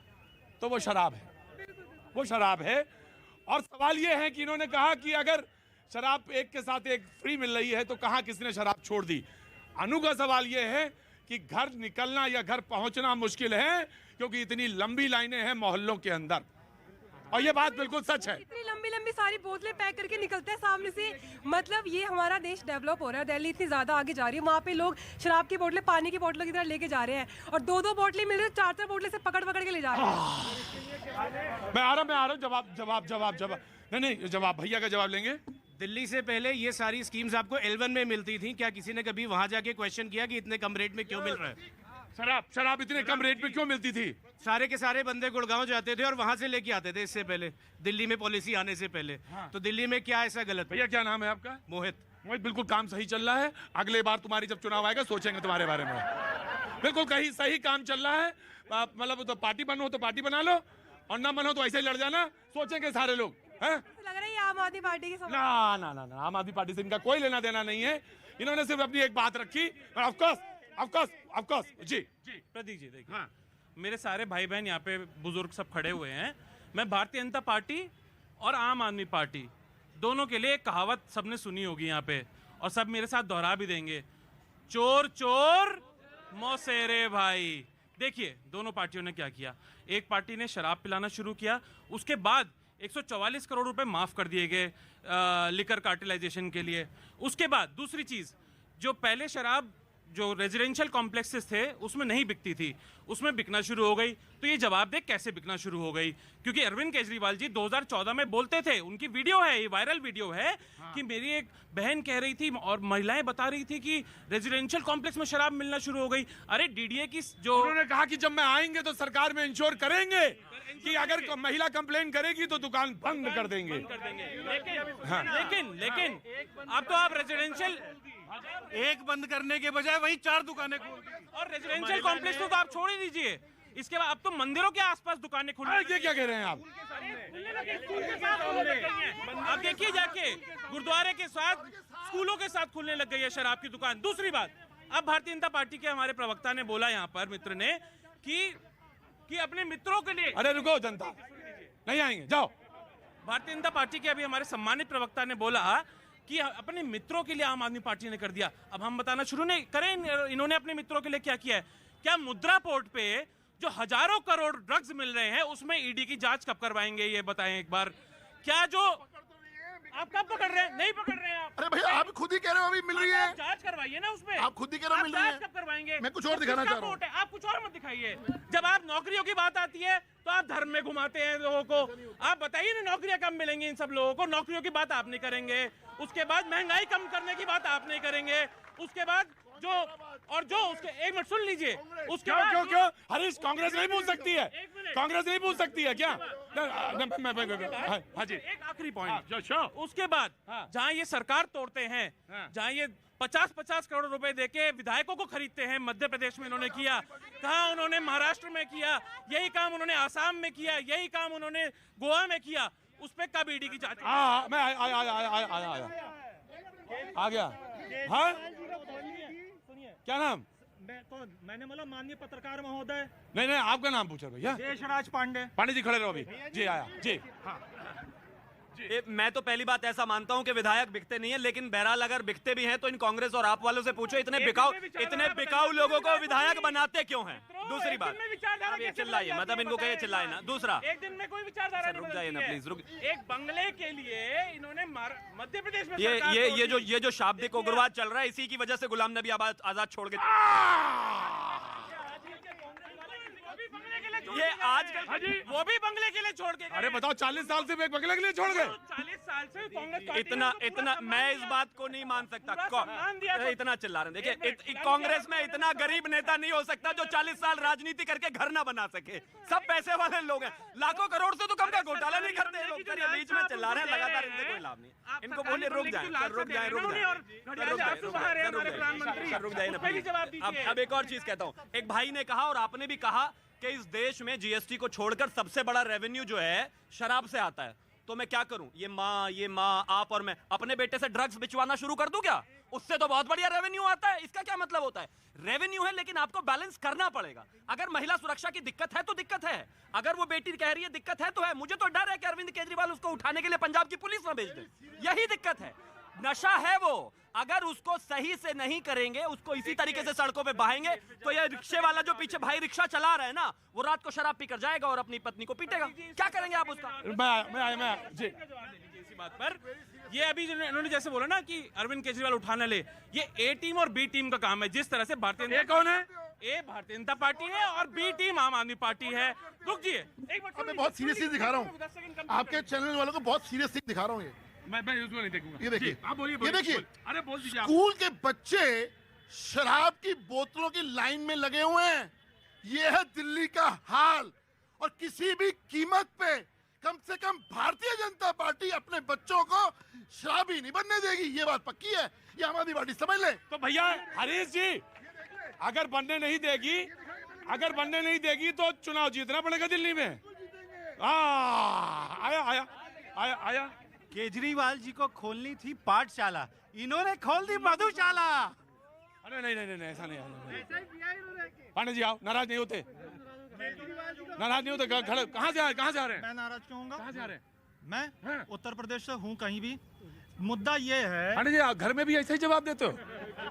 तो वो शराब है। वो शराब है। और सवाल ये है कि इन्होंने कहा कि अगर शराब एक के साथ एक फ्री मिल रही है तो कहां किसने शराब छोड़ दी। अनु का सवाल ये है कि घर निकलना या घर पहुंचना मुश्किल है क्योंकि इतनी लंबी लाइनें हैं मोहल्लों के अंदर, और ये बात बिल्कुल सच है। इतनी लंबी लंबी सारी बोतलें पैक करके निकलते हैं सामने से। मतलब ये हमारा देश डेवलप हो रहा है। दिल्ली इतनी ज्यादा आगे जा रही है, वहाँ पे लोग शराब की बोतलें पानी की बोतलों की तरह लेके जा रहे हैं, और 2-2 बोतलें मिल रही है, 4-4 बोतलें से पकड़ के ले जा रहे हैं। मैं आ रहा हूँ। जवाब नहीं, जवाब भैया का जवाब लेंगे। दिल्ली से पहले ये सारी स्कीम्स आपको L1 में मिलती थी। क्या किसी ने कभी वहां जाके क्वेश्चन किया कि इतने कम रेट में क्यों मिल रहा है? शराब इतने कम रेट में क्यों मिलती थी? सारे के सारे बंदे गुड़गांव जाते थे और वहां से लेके आते थे इससे पहले, दिल्ली में पॉलिसी आने से पहले। तो दिल्ली में क्या ऐसा गलत? भैया क्या नाम है आपका? मोहित। बिल्कुल काम सही चल रहा है। अगले बार तुम्हारी जब चुनाव आएगा सोचेंगे तुम्हारे बारे में। बिल्कुल कहीं सही काम चल रहा है। मतलब तो पार्टी बनो तो पार्टी बना लो, और ना बनो तो ऐसे ही लड़ जाना, सोचेंगे सारे लोग। हैं? लग रहा है ये आम आदमी पार्टी की ना, आम आदमी पार्टी से इनका कोई लेना देना नहीं है। इन्होंने सिर्फ अपनी एक बात रखी, ऑफ कोर्स जी प्रदीप जी देखिए, हाँ, मेरे सारे भाई बहन यहाँ पे बुजुर्ग सब खड़े हुए हैं। मैं भारतीय जनता पार्टी और आम आदमी पार्टी दोनों के लिए एक कहावत सबने सुनी होगी यहाँ पे, और सब मेरे साथ दोहरा भी देंगे, चोर चोर मौसेरे भाई। देखिए दोनों पार्टियों ने क्या किया, एक पार्टी ने शराब पिलाना शुरू किया, उसके बाद 144 करोड़ रुपए माफ कर दिए गए लिकर कार्टेलाइजेशन के लिए। उसके बाद दूसरी चीज, जो पहले शराब जो रेजिडेंशियल कॉम्प्लेक्सेस थे उसमें नहीं बिकती थी, उसमें बिकना शुरू हो गई। तो ये जवाब दे कैसे बिकना शुरू हो गई, क्योंकि अरविंद केजरीवाल जी 2014 में बोलते थे, उनकी वीडियो है, ये वायरल वीडियो है, हाँ। कि मेरी एक बहन कह रही थी और महिलाएं बता रही थी कि रेजिडेंशियल कॉम्प्लेक्स में शराब मिलना शुरू हो गई। अरे डीडीए की जो उन्होंने कहा कि जब मैं आएंगे तो सरकार में इंश्योर करेंगे कि अगर महिला कंप्लेन करेगी तो दुकान बंद कर देंगे। लेकिन अब तो आप रेजिडेंशियल एक बंद करने के बजाय वही 4 दुकानें खोल दी। और रेजिडेंशियल कॉम्प्लेक्स तो आप छोड़ ही दीजिए, इसके बाद अब तो मंदिरों के आसपास दुकानें खुल ये क्या कह रहे हैं आप? आप देखिए जाके गुरुद्वारे के साथ स्कूलों के साथ खुलने लग गई है शराब की दुकान। दूसरी बात, अब भारतीय जनता पार्टी के हमारे प्रवक्ता ने बोला यहाँ पर, मित्र ने, कि अपने मित्रों के लिए, अरे रुको जनता, नहीं आएंगे, जाओ। भारतीय जनता पार्टी के अभी हमारे सम्मानित प्रवक्ता ने बोला कि अपने मित्रों के लिए आम आदमी पार्टी ने कर दिया। अब हम बताना शुरू नहीं करें इन्होंने अपने मित्रों के लिए क्या किया है। क्या मुद्रा पोर्ट पे जो हजारों करोड़ ड्रग्स मिल रहे हैं उसमें ईडी की जांच कब करवाएंगे, ये बताएं एक बार। क्या जो आप कब पकड़ रहे हैं? नहीं पकड़ रहे हैं आप। अरे भैया आप खुद ही कह रहे हो अभी मिल रही है, जांच करवाइए ना उसमें। आप खुद ही कह रहे हो मिल रही है, कब करवाएंगे? मैं कुछ और दिखाना चाह रहा हूँ। आप कुछ और मत दिखाइए। जब आप नौकरियों की बात आती है तो आप धर्म में घुमाते हैं लोगों को। आप बताइए ना नौकरियां कब मिलेंगी इन सब लोगों को? नौकरियों की बात आप नहीं करेंगे, उसके बाद महंगाई कम करने की बात आप नहीं करेंगे, उसके बाद जो उसके एक मिनट सुन लीजिए, उसके बाद क्यों हरीश, कांग्रेस नहीं पूछ सकती है? कांग्रेस नहीं पूछ सकती है क्या? हाँ जी, एक आखिरी पॉइंट, उसके बाद जहां ये सरकार तोड़ते हैं, जहां ये 50-50 करोड़ रुपए देके विधायकों को खरीदते हैं, मध्य प्रदेश में इन्होंने किया, कहा उन्होंने महाराष्ट्र में किया, यही काम उन्होंने आसाम में किया, यही काम उन्होंने गोवा में किया, उस पर कब ईडी की जांच? मैं आ गया। हाँ क्या नाम? मैंने बोला माननीय पत्रकार महोदय। नहीं आपका नाम पूछा भैया। देशराज पांडे। पांडे जी खड़े रहो अभी। जी आया जी। हाँ मैं तो पहली बात ऐसा मानता हूं कि विधायक बिकते नहीं है, लेकिन बहरहाल अगर बिकते भी हैं तो इन कांग्रेस और आप वालों से पूछो इतने बिकाऊ लोगों को विधायक बनाते क्यों हैं? दूसरी बात, चिल्लाइए, मतलब इनको कहिए चिल्लाए ना। दूसरा, एक दिन में कोई विचारधारा रुक जाइए ना प्लीज, रुक। एक बंगले के लिए इन्होंने मध्य प्रदेश में ये जो शाब्दिक उग्रवाद चल रहा है, इसी की वजह से गुलाम नबी आजाद छोड़ के ये आज वो भी बंगले के लिए छोड़ के। अरे बताओ, 40 साल से एक बंगले के लिए छोड़ गए? 40 साल से कांग्रेस इतना मैं इस बात को नहीं मान सकता। इतना चिल्ला रहे हैं, देखिए कांग्रेस में इतना गरीब नेता नहीं हो सकता जो 40 साल राजनीति करके घर ना बना सके। सब पैसे वाले लोग हैं, लाखों करोड़ से तो कम का घोटाला नहीं करते लोग। बीच में चिल्ला रहे हैं लगातार, इनसे कोई लाभ नहीं। इनको बोलिए रुक जाए ना। अब एक और चीज कहता हूँ, एक भाई ने कहा और आपने भी कहा कि इस देश में जीएसटी को छोड़कर सबसे बड़ा रेवेन्यू जो है शराब से आता है। तो मैं क्या करूं? ये माँ आप और मैं अपने बेटे से ड्रग्स बिचवाना शुरू कर दूं क्या? उससे तो बहुत बढ़िया रेवेन्यू आता है। इसका क्या मतलब होता है? रेवेन्यू है, लेकिन आपको बैलेंस करना पड़ेगा। अगर महिला सुरक्षा की दिक्कत है तो दिक्कत है, अगर वो बेटी कह रही है दिक्कत है तो है। मुझे तो डर है कि अरविंद केजरीवाल उसको उठाने के लिए पंजाब की पुलिस में भेज दे। यही दिक्कत है। नशा है वो, अगर उसको सही से नहीं करेंगे, उसको इसी तरीके से सड़कों पे बहाएंगे तो ये रिक्शे वाला जो पीछे भाई रिक्शा चला रहा है ना, वो रात को शराब पीकर जाएगा और अपनी पत्नी को पीटेगा। क्या करेंगे आप उसका? मैं जी इसी बात पर ये अभी इन्होंने जैसे बोला ना कि अरविंद केजरीवाल उठाने ले, ये ए टीम और बी टीम का काम है। जिस तरह से भारतीय कौन है? ए भारतीय जनता पार्टी है और बी टीम आम आदमी पार्टी है। रुक जी, मैं बहुत सीरियसली दिखा रहा हूँ, आपके चैनल वालों को बहुत सीरियसली दिखा रहा हूँ। ये मैं उसको नहीं देखूंगा। ये देखिए, आप बोलिए। ये देखिए, अरे बोल दीजिए। स्कूल के बच्चे शराब की बोतलों की लाइन में लगे हुए हैं। ये है दिल्ली का हाल। और किसी भी कीमत पे कम से कम भारतीय जनता पार्टी अपने बच्चों को शराबी नहीं बनने देगी। ये बात पक्की है, ये आम आदमी पार्टी समझ ले। तो भैया हरीश जी, अगर बनने नहीं देगी तो चुनाव जीतना पड़ेगा दिल्ली में। आया केजरीवाल जी को खोलनी थी पाठशाला, इन्होंने खोल दी मधुशाला। अरे नहीं नहीं नहीं, ऐसा नहीं। पांडे जी आओ, नाराज नहीं होते, नाराज नहीं होते। खड़े कहाँ से आ रहे हैं? मैं नाराज क्यों होऊंगा? कहाँ से आ रहे हैं? मैं उत्तर प्रदेश से हूँ। कहीं भी मुद्दा ये है। पांडे जी आप घर में भी ऐसे ही जवाब देते हो?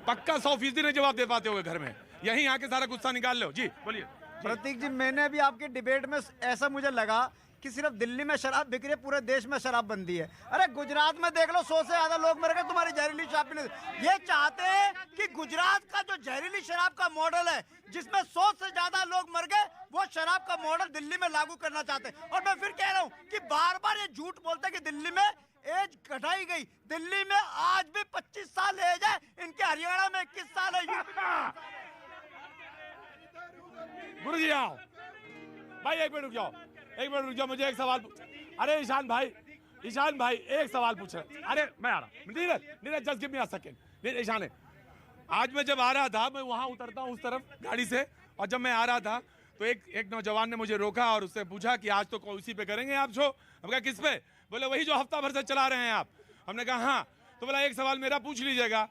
पक्का 100% नहीं जवाब दे पाते हो घर में, यहीं आके सारा गुस्सा निकाल लो। जी बोलिए। प्रतीक जी, मैंने अभी आपके डिबेट में ऐसा मुझे लगा कि सिर्फ दिल्ली में शराब बिक रही है, पूरे देश में शराब बंदी है। अरे गुजरात में देख लो, 100 से ज्यादा लोग मर गए तुम्हारी जहरीली शराब पीने से। ये चाहते हैं कि गुजरात का जो जहरीली शराब का मॉडल है, जिसमें 100 से ज्यादा लोग मर गए, वो शराब का मॉडल दिल्ली में लागू करना चाहते हैं। और मैं फिर कह रहा हूँ कि बार बार ये झूठ बोलते हैं कि दिल्ली में एज घटाई गई। दिल्ली में आज भी 25 साल एज है, इनके हरियाणा में 21 साल है। गुरु जी आओ भाई, एक मिनट रुक जाओ, एक मिनट रुक जाओ, मुझे एक सवाल। अरे ईशान भाई एक सवाल पूछ रहे। अरे मैं आ रहा हूँ, Neeraj just give me a second. Ishaan है, आज मैं जब आ रहा था, मैं वहां उतरता हूँ उस तरफ गाड़ी से, और जब मैं आ रहा था तो एक नौजवान ने मुझे रोका और उससे पूछा कि आज तो उसी पे करेंगे आप शो? हमने कहा किस पे? बोले वही जो हफ्ता भर से चला रहे हैं आप। हमने कहा हाँ। तो बोला एक सवाल मेरा पूछ लीजिएगा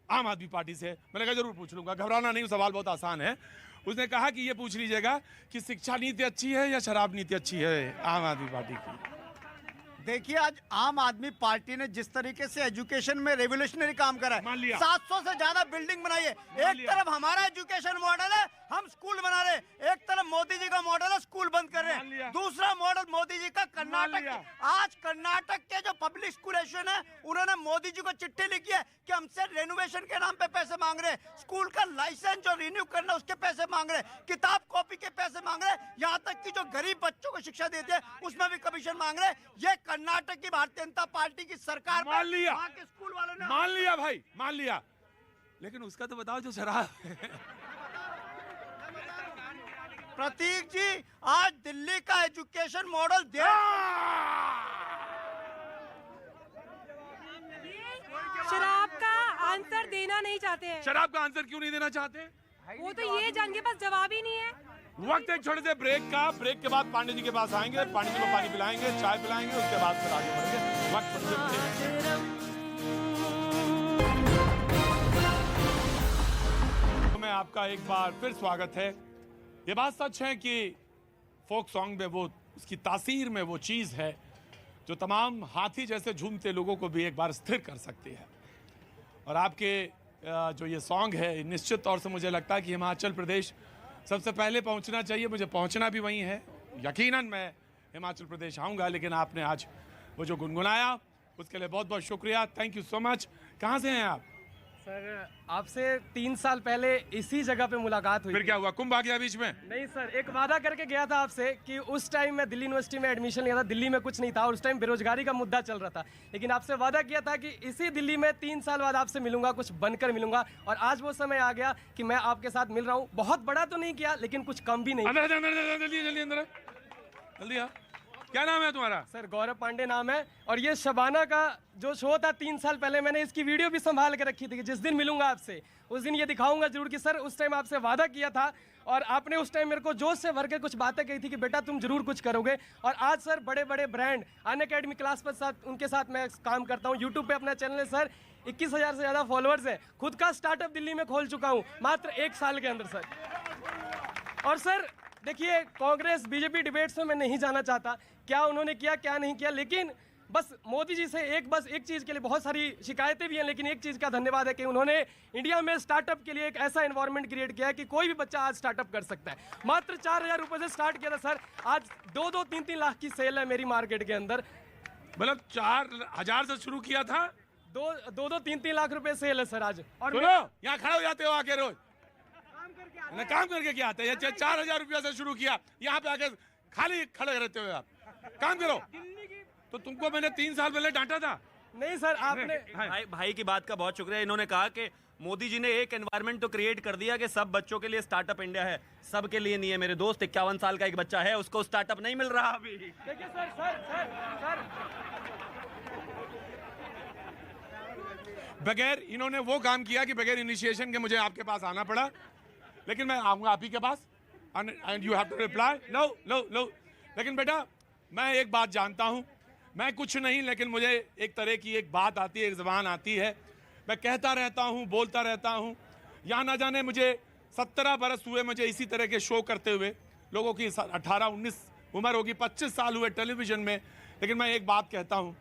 आम आदमी पार्टी से। मैंने कहा जरूर पूछ लूंगा, घबराना नहीं, सवाल बहुत आसान है। उसने कहा कि ये पूछ लीजिएगा कि शिक्षा नीति अच्छी है या शराब नीति अच्छी है आम आदमी पार्टी की। देखिए, आज आम आदमी पार्टी ने जिस तरीके से एजुकेशन में रेवोल्यूशनरी काम करा मान है, लिया। 700 से ज्यादा बिल्डिंग बनाई है। एक तरफ हमारा एजुकेशन मॉडल है, हम स्कूल बना रहे हैं, एक तरफ मोदी जी का मॉडल है, स्कूल बंद कर रहे हैं। दूसरा मॉडल मोदी जी का कर्नाटक। आज कर्नाटक के जो पब्लिक स्कूल एसोसिएशन है, उन्होंने मोदी जी को चिट्ठी लिखी है कि हमसे रेनोवेशन के नाम पे पैसे मांग रहे हैं, स्कूल का लाइसेंस जो रिन्यू करना उसके पैसे मांग रहे हैं, किताब कॉपी के पैसे मांग रहे हैं, यहाँ तक कि जो गरीब बच्चों को शिक्षा देते हैं उसमें भी कमीशन मांग रहे हैं। ये कर्नाटक की भारतीय जनता पार्टी की सरकार मान लिया, वहाँ के स्कूल वालों ने मान लिया भाई, मान लिया, लेकिन उसका तो बताओ जो शराब है। प्रतीक जी, आज दिल्ली का एजुकेशन मॉडल शराब का आंसर देना नहीं चाहते हैं। शराब का आंसर क्यों नहीं देना चाहते? वो तो ये जान के पास जवाब ही नहीं है। वक्त एक छोटे से ब्रेक का, ब्रेक के बाद पांडे जी के पास आएंगे, पांडे जी को पानी पिलाएंगे, चाय पिलाएंगे, उसके बाद फिर आगे बढ़ेंगे। वक्त छोटे से ब्रेक। तो मैं आपका एक बार फिर स्वागत है। ये बात सच है कि फोक सॉन्ग में वो उसकी तासीर में वो चीज है जो तमाम हाथी जैसे झूमते लोगों को भी एक बार स्थिर कर सकती है। और आपके जो ये सॉन्ग है, निश्चित तौर से मुझे लगता है कि हिमाचल प्रदेश सबसे पहले पहुंचना चाहिए। मुझे पहुंचना भी वहीं है, यकीनन मैं हिमाचल प्रदेश आऊँगा, लेकिन आपने आज वो जो गुनगुनाया उसके लिए बहुत बहुत शुक्रिया, थैंक यू सो मच। कहाँ से हैं आप? सर, आपसे 3 साल पहले इसी जगह पे मुलाकात हुई। फिर क्या हुआ, कुंभ आ गया बीच में? नहीं सर, एक वादा करके गया था आपसे कि उस टाइम मैं दिल्ली यूनिवर्सिटी में एडमिशन लिया था, दिल्ली में कुछ नहीं था और उस टाइम बेरोजगारी का मुद्दा चल रहा था, लेकिन आपसे वादा किया था कि इसी दिल्ली में 3 साल बाद आपसे मिलूंगा, कुछ बनकर मिलूंगा, और आज वो समय आ गया कि मैं आपके साथ मिल रहा हूँ। बहुत बड़ा तो नहीं किया, लेकिन कुछ कम भी नहीं। जल्दी आ। क्या नाम है तुम्हारा? सर, गौरव पांडे नाम है, और ये शबाना का जो शो था 3 साल पहले, मैंने इसकी वीडियो भी संभाल के रखी थी कि जिस दिन मिलूंगा आपसे उस दिन ये दिखाऊंगा जरूर कि सर उस टाइम आपसे वादा किया था और आपने उस टाइम मेरे को जोश से भर के कुछ बातें कही थी कि बेटा तुम जरूर कुछ करोगे। और आज सर बड़े बड़े ब्रांड अनअकैडमी क्लास पर साथ उनके साथ मैं काम करता हूँ, यूट्यूब पे अपना चैनल है सर, 21,000 से ज़्यादा फॉलोअर्स है, खुद का स्टार्टअप दिल्ली में खोल चुका हूँ मात्र 1 साल के अंदर सर। और सर देखिए, कांग्रेस बीजेपी डिबेट्स में मैं नहीं जाना चाहता क्या उन्होंने किया क्या नहीं किया, लेकिन बस मोदी जी से एक चीज़ के लिए बहुत सारी शिकायतें भी हैं, लेकिन एक चीज़ का धन्यवाद है कि उन्होंने इंडिया में स्टार्टअप के लिए एक ऐसा एनवायरनमेंट क्रिएट किया है कि कोई भी बच्चा आज स्टार्टअप कर सकता है। मात्र 4,000 रुपये से स्टार्ट किया था सर, आज 2-2, 3-3 लाख की सेल है मेरी मार्केट के अंदर। मतलब 4,000 से शुरू किया था, 2-2, 3-3 लाख रुपए सेल है सर आज। और यहाँ खड़े हो जाते हो आके रोज, काम करके क्या आता है? 4,000 रुपया से शुरू किया, यहाँ पे आके खाली खड़े रहते हो आप, काम करो। तो तुमको मैंने 3 साल पहले डांटा था? नहीं सर, आपने भाई की बात का बहुत शुक्रिया। इन्होंने कहा कि मोदी जी ने एक एनवायरनमेंट तो क्रिएट कर दिया कि सब बच्चों के लिए स्टार्टअप इंडिया है, सब के लिए नहीं है। मेरे दोस्त 51 साल का एक बच्चा है, उसको स्टार्टअप नहीं मिल रहा अभी। देखिए सर बगैर इन्होंने वो काम किया कि बगैर इनिशिएशन के मुझे आपके पास आना पड़ा, लेकिन मैं आऊंगा आप ही के पास and you have to reply no. लेकिन बेटा मैं एक बात जानता हूं, मैं कुछ नहीं, लेकिन मुझे एक तरह की एक बात आती है, एक जबान आती है, मैं कहता रहता हूँ, बोलता रहता हूँ। यहाँ ना जाने मुझे 17 बरस हुए मुझे इसी तरह के शो करते हुए, लोगों की 18-19 उम्र होगी, 25 साल हुए टेलीविजन में, लेकिन मैं एक बात कहता हूँ,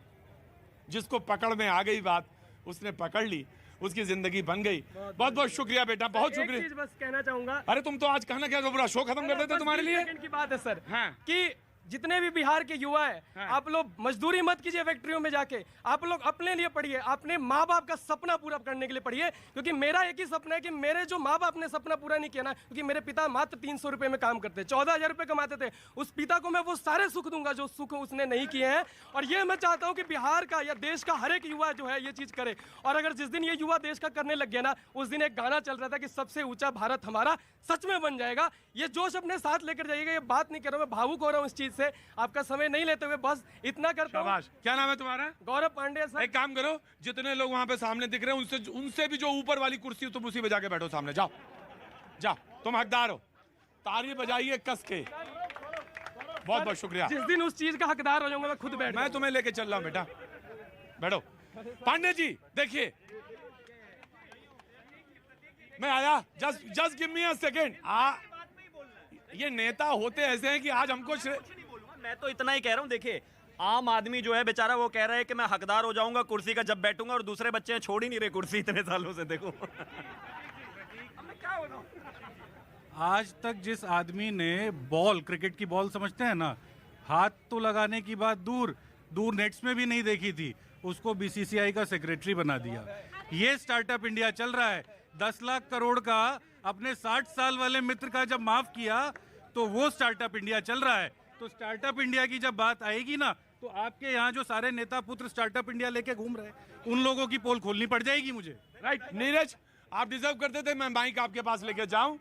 जिसको पकड़ में आ गई बात, उसने पकड़ ली, उसकी जिंदगी बन गई। बहुत बहुत शुक्रिया बेटा, बहुत शुक्रिया। एक चीज बस कहना चाहूंगा। अरे तुम तो आज कहना क्या, पूरा शो खत्म कर देते तुम्हारे लिए। की बात है सर, हाँ। कि जितने भी बिहार के युवा है, हाँ। आप लोग मजदूरी मत कीजिए फैक्ट्रियों में जाके, आप लोग अपने लिए पढ़िए, अपने माँ बाप का सपना पूरा करने के लिए पढ़िए। क्योंकि मेरा एक ही सपना है कि मेरे जो माँ बाप ने सपना पूरा नहीं किया ना, क्योंकि मेरे पिता मात्र 300 रुपए में काम करते, 14,000 रुपए कमाते थे, उस पिता को मैं वो सारे सुख दूंगा जो सुख उसने नहीं किए हैं। और ये मैं चाहता हूँ कि बिहार का या देश का हर एक युवा जो है ये चीज करे। और अगर जिस दिन ये युवा देश का करने लग गया ना, उस दिन एक गाना चल रहा था कि सबसे ऊंचा भारत हमारा सच में बन जाएगा। ये जोश अपने साथ लेकर जाइएगा। ये बात नहीं कर रहा हूं, मैं भावुक हो रहा हूँ इस चीज से, आपका समय नहीं लेते हुए बस इतना करता हूं। क्या नाम है तुम्हारा? गौरव पांडे सर। एक काम करो, जितने लोग वहां पे सामने दिख रहे हैं उनसे भी जो ऊपर वाली कुर्सी, तुम उसी पे जाके बैठो सामने। जाओ जाओ, तुम हकदार हो, ताली बजाइए कस के। बहुत बहुत शुक्रिया। जिस दिन उस चीज का हकदार हो जाऊंगा मैं खुद बैठ, मैं तुम्हें लेके चल रहा हूं बेटा, बैठो। पांडे जी देखिए, मैं आया, just give me a second. ये नेता होते ऐसे हैं कि आज हमको मैं तो इतना ही कह रहा हूँ, देखिए आम आदमी जो है बेचारा वो कह रहा है कि मैं हकदार हो जाऊंगा कुर्सी का जब बैठूंगा, और दूसरे बच्चे छोड़ ही नहीं रहे कुर्सी इतने सालों से। देखो आज तक जिस आदमी ने बॉल, क्रिकेट की बॉल समझते हैं ना, हाथ तो लगाने की बात दूर नेट्स में भी नहीं देखी थी, उसको बीसीसीआई का सेक्रेटरी बना दिया। ये स्टार्टअप इंडिया चल रहा है। 10 लाख करोड़ का अपने 60 साल वाले मित्र का जब माफ किया तो वो स्टार्टअप इंडिया चल रहा है। तो स्टार्टअप इंडिया की जब बात आएगी ना, तो आपके यहाँ जो सारे नेता पुत्र स्टार्टअप इंडिया लेके घूम रहे हैं, उन लोगों की पोल खोलनी पड़ जाएगी मुझे। राइट नीरज, आप डिजर्व करते थे मैं माइक आपके पास लेके जाऊं,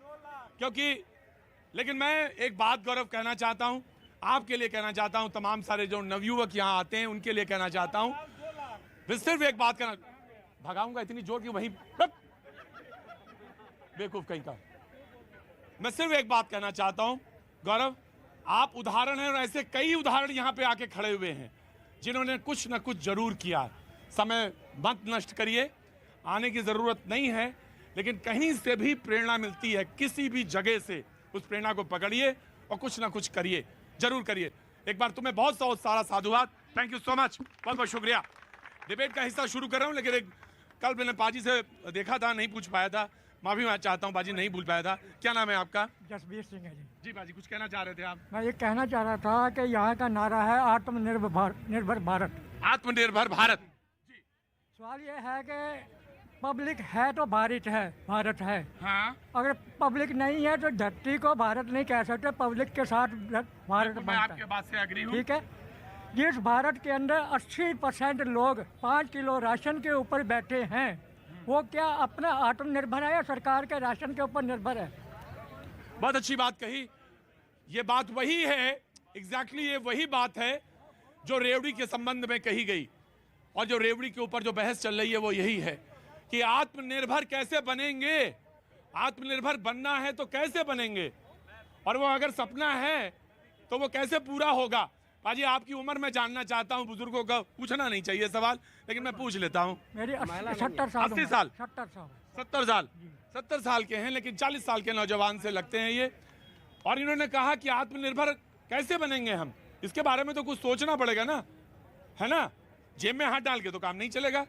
क्योंकि लेकिन मैं एक बात गौरव कहना चाहता हूं, आपके लिए कहना चाहता हूं, तमाम सारे जो नवयुवक यहाँ आते हैं उनके लिए कहना चाहता हूं। मैं सिर्फ एक बात कहना, भगाऊंगा इतनी जोर की वहीं बेवकूफ कहीं का। मैं सिर्फ एक बात कहना चाहता हूं गौरव, आप उदाहरण हैं और ऐसे कई उदाहरण यहाँ पे आके खड़े हुए हैं जिन्होंने कुछ न कुछ जरूर किया। समय मत नष्ट करिए, आने की जरूरत नहीं है, लेकिन कहीं से भी प्रेरणा मिलती है, किसी भी जगह से उस प्रेरणा को पकड़िए और कुछ ना कुछ करिए, जरूर करिए। एक बार तुम्हें बहुत सारा साधुवाद, थैंक यू सो मच, बहुत बहुत शुक्रिया। डिबेट का हिस्सा शुरू कर रहा हूँ, लेकिन कल मैंने पाजी से देखा था, नहीं पूछ पाया था, माफी मैं चाहता हूँ बाजी, नहीं भूल पाया था। क्या नाम है आपका? जसबीर सिंह है जी। जी बाजी, कुछ कहना चाह रहे थे आप? मैं ये कहना चाह रहा था कि यहाँ का नारा है आत्मनिर्भर भारत। आत्मनिर्भर भारत। सवाल ये है कि पब्लिक है तो भारत है। हाँ। अगर पब्लिक नहीं है तो धरती को भारत नहीं कह सकते, पब्लिक के साथ भारत मैं आपके बात से एग्री हूँ। ठीक है। जिस भारत के अंदर 80% लोग 5 किलो राशन के ऊपर बैठे हैं, वो क्या अपना आत्मनिर्भर है या सरकार के राशन के ऊपर निर्भर है? बहुत अच्छी बात कही। ये बात वही है, एग्जैक्टली ये वही बात है जो रेवड़ी के संबंध में कही गई, और जो रेवड़ी के ऊपर जो बहस चल रही है वो यही है कि आत्मनिर्भर कैसे बनेंगे, आत्मनिर्भर बनना है तो कैसे बनेंगे, और वो अगर सपना है तो वो कैसे पूरा होगा। पाजी आपकी उम्र मैं जानना चाहता हूँ, बुजुर्गों का पूछना नहीं चाहिए सवाल, लेकिन मैं पूछ लेता हूँ। मेरी 70 साल। 80 साल 70 साल 70 साल के हैं, लेकिन 40 साल के नौजवान से लगते हैं ये। और इन्होंने कहा कि आत्मनिर्भर कैसे बनेंगे हम, इसके बारे में तो कुछ सोचना पड़ेगा ना, है ना। जेब में हाथ डाल के तो काम नहीं चलेगा,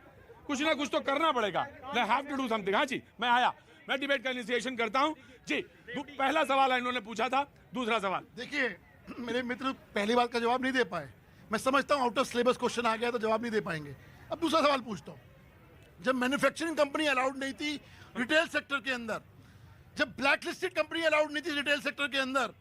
कुछ ना कुछ तो करना पड़ेगा। I have to do something. हाँ जी, मैं आया, मैं डिबेट का इनिशिएशन करता हूँ जी। पहला सवाल इन्होंने पूछा था, दूसरा सवाल। देखिए मेरे मित्र पहली बात का जवाब नहीं दे पाए, मैं समझता हूँ आउट ऑफ सिलेबस क्वेश्चन आ गया तो जवाब नहीं दे पाएंगे। अब दूसरा सवाल पूछता हूँ, जब मैन्युफैक्चरिंग कंपनी अलाउड नहीं थी रिटेल सेक्टर के अंदर, जब ब्लैकलिस्टेड कंपनी अलाउड नहीं थी रिटेल सेक्टर के अंदर,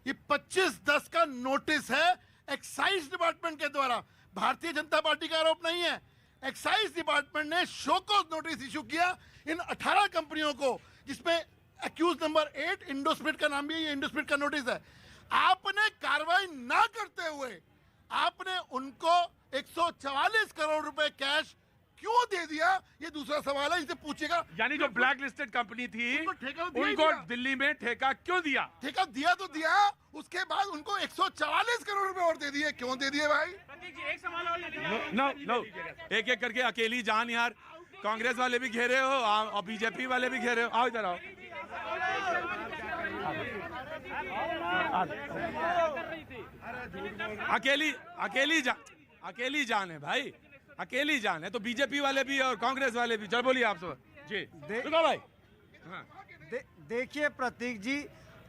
ये 25/10 का नोटिस है एक्साइज डिपार्टमेंट के द्वारा, भारतीय जनता पार्टी का आरोप नहीं है। एक्साइज डिपार्टमेंट ने शोकॉज नोटिस इशू किया इन 18 कंपनियों को, जिसमें एक्यूज नंबर 8 इंडोस्पिरिट का नाम भी है, ये इंडोस्पिरिट का नोटिस है। आपने कार्रवाई ना करते हुए आपने उनको 144 करोड़ रुपए कैश क्यों दे दिया, ये दूसरा सवाल है, इनसे पूछेगा। यानी जो ब्लैक लिस्टेड कंपनी थी उनको ठेका दिया ही उनको दिया। दिल्ली में ठेका क्यों दिया? ठेका दिया तो दिया, उसके बाद उनको 144 करोड़ रुपए और दे दिए। क्यों दे दिए भाई? नो नो, एक एक करके अकेली जान यार। कांग्रेस वाले भी घेरे हो और बीजेपी वाले भी घेरे हो। आओ इधर आओ। अकेली जान है भाई, अकेली जान है। तो बीजेपी वाले भी और कांग्रेस वाले भी। चल बोलिए आप सब जी। रुको भाई। हाँ। देखिए प्रतीक जी,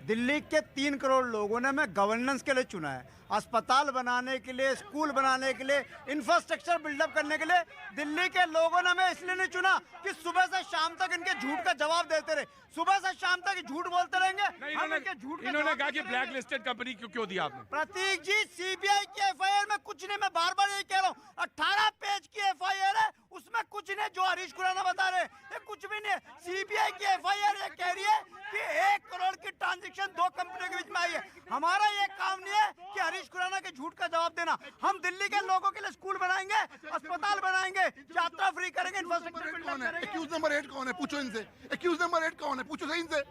दिल्ली के 3 करोड़ लोगों ने हमें गवर्नेंस के लिए चुना है, अस्पताल बनाने के लिए, स्कूल बनाने के लिए, इंफ्रास्ट्रक्चर बिल्डअप करने के लिए। दिल्ली के लोगों ने हमें इसलिए नहीं चुना कि सुबह से शाम तक इनके झूठ का जवाब देते रहे। सुबह से शाम तक झूठ बोलते रहेंगे। इन्होंने कहा कि ब्लैक लिस्टेड कंपनी क्यों दिया आपने? प्रतीक जी, सीबीआई की एफआईआर में कुछ नहीं, मैं बार बार यही कह रहा हूँ, 18 पेज की एफआईआर है, उसमें कुछ नहीं। जो हरीश खुराना बता रहे ये कुछ भी नहीं है। सीबीआई की एफआईआर ये कह रही है कि 1 करोड़ की ट्रांजैक्शन 2 कंपनियों के बीच में आई है। हमारा ये काम नहीं है कि हरीश खुराना के झूठ का जवाब देना। हम दिल्ली के लोगों के लिए स्कूल बनाएंगे, अस्पताल बनाएंगे, यात्रा फ्री करेंगे, इंफ्रास्ट्रक्चर कौन है? एक्यूज नंबर 8 कौन है? पूछो इनसे। एक्यूज नंबर 8 कौन है? पूछो सही इनसे।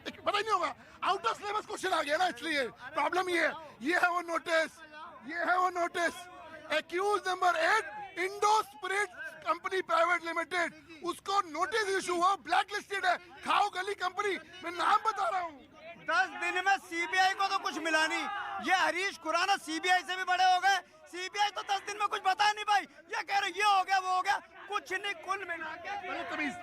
पता ही नहीं होगा, आउट ऑफ सिलेबस क्वेश्चन आ गया ना, इसलिए प्रॉब्लम ये है। ये है वो नोटिस, ये है वो notice. Accused number 8 Indo Spirit company private limited, उसको नोटिस इशू हुआ, ब्लैक लिस्टेड है। खाओ गली कंपनी, मैं नाम बता रहा हूँ। 10 दिन में सीबीआई को तो कुछ मिला नहीं। ये हरीश खुराना सीबीआई से भी बड़े हो गए। सीबीआई तो 10 दिन में कुछ बता नहीं पाई। ये कह रहे ये हो गया, वो हो गया, कुछ नहीं। कुल मिला के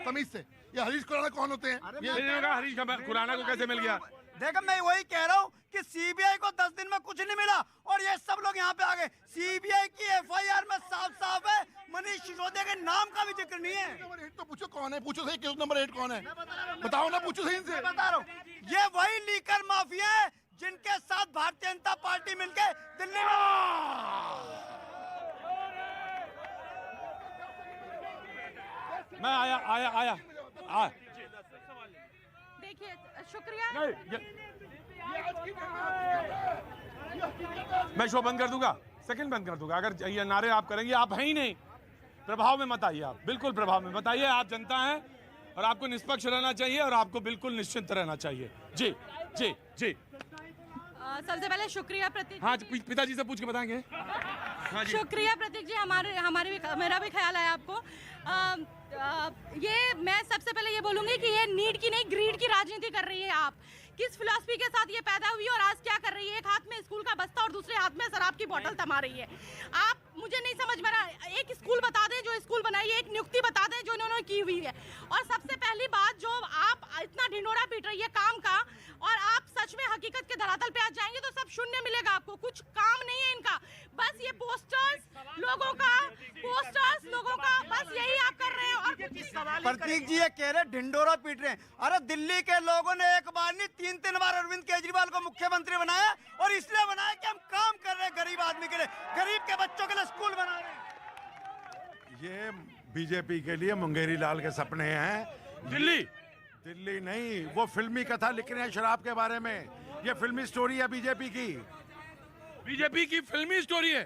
तमीज से, ये हरीश खुराना कौन होते हैं? हरीश खुराना को कैसे मिल गया? देखो मैं वही कह रहा हूँ कि सीबीआई को 10 दिन में कुछ नहीं मिला और ये सब लोग यहाँ पे आ गए। सीबीआई की एफआईआर में साफ साफ है, मनीष सिसोदिया के नाम का भी जिक्र नहीं है। नंबर 8 तो पूछो कौन है, पूछो सही। केस नंबर 8 कौन है बताओ ना, पूछो सही इनसे। बता रहा हूँ, ये वही लीकर माफिया है जिनके साथ भारतीय जनता पार्टी मिलकर दिल्ली मैं आया। देखिए, शुक्रिया। मैं शो बंद कर दूंगा, सेकंड बंद कर दूंगा अगर ये नारे आप करेंगे। आप हैं ही नहीं, प्रभाव में मत आइए। आप बिल्कुल प्रभाव में मत आइए। आप जनता हैं और आपको निष्पक्ष रहना चाहिए और आपको बिल्कुल निश्चिंत रहना चाहिए। जी जी जी। सबसे पहले शुक्रिया प्रतीक। हाँ, पिताजी से पूछ के बताएंगे। हाँ जी। शुक्रिया प्रतीक जी, मेरा भी ख्याल है आपको। ये मैं सबसे पहले ये बोलूंगी कि ये नीड की नहीं, ग्रीड की राजनीति कर रही है आप। किस फिलॉसफी के साथ ये पैदा हुई और आज क्या कर रही है? एक हाथ में स्कूल का बस्ता और दूसरे हाथ में शराब की बोतल थमा रही है। आप, मुझे नहीं समझ में रहा, एक स्कूल बता दें जो स्कूल बनाई है, एक नियुक्ति बता दें जो इन्होंने की हुई है। और सबसे पहली बात, जो आप इतना ढिंडोरा पीट रही है काम का, और आप सच में हकीकत के धरातल पे आ जाएंगे तो सब शून्य मिलेगा आपको। कुछ काम नहीं है इनका, बस ये पोस्टर्स लोगों का, बस यही आप कर रहे हैं। और प्रतीक जी ये कह रहे ढिंडोरा पीट रहे हैं। अरे दिल्ली के लोगों ने एक बार नहीं 3 बार अरविंद केजरीवाल को मुख्यमंत्री बनाया, और इसलिए बनाया कि हम काम कर रहे हैं गरीब आदमी के लिए, गरीब के बच्चों के लिए स्कूल बना रहे हैं। ये बीजेपी के लिए मुंगेरी लाल के सपने हैं। दिल्ली नहीं, वो फिल्मी कथा लिख रहे हैं शराब के बारे में। ये फिल्मी स्टोरी है बीजेपी की फिल्मी स्टोरी है।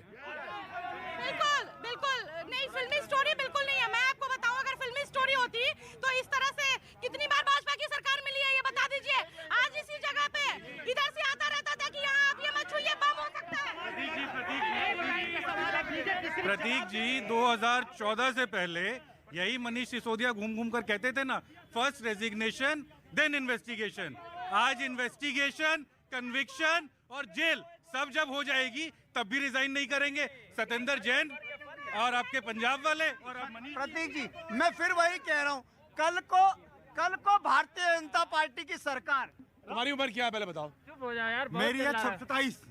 बिल्कुल नहीं, फिल्मी स्टोरी बिल्कुल नहीं है। मैं आपको बताऊं, अगर फिल्मी स्टोरी होती तो इस तरह से कितनी बार भाजपा की सरकार मिली है ये बता दीजिए। आज इसी जगह पे इधर से आता रहता था कि यहाँ आप ये मत छूइए, बम हो सकता है। प्रतीक जी 2014 से पहले यही मनीष सिसोदिया घूम घूम कर कहते थे ना, फर्स्ट रेजिग्नेशन देन इन्वेस्टिगेशन। आज इन्वेस्टिगेशन, कन्विक्शन और जेल सब जब हो जाएगी तब भी रिजाइन नहीं करेंगे सत्येंद्र जैन और आपके पंजाब वाले और मनीष। प्रतीक जी मैं फिर वही कह रहा हूँ, कल को भारतीय जनता पार्टी की सरकार। तुम्हारी उम्र क्या है पहले बताओ? मेरी है 27।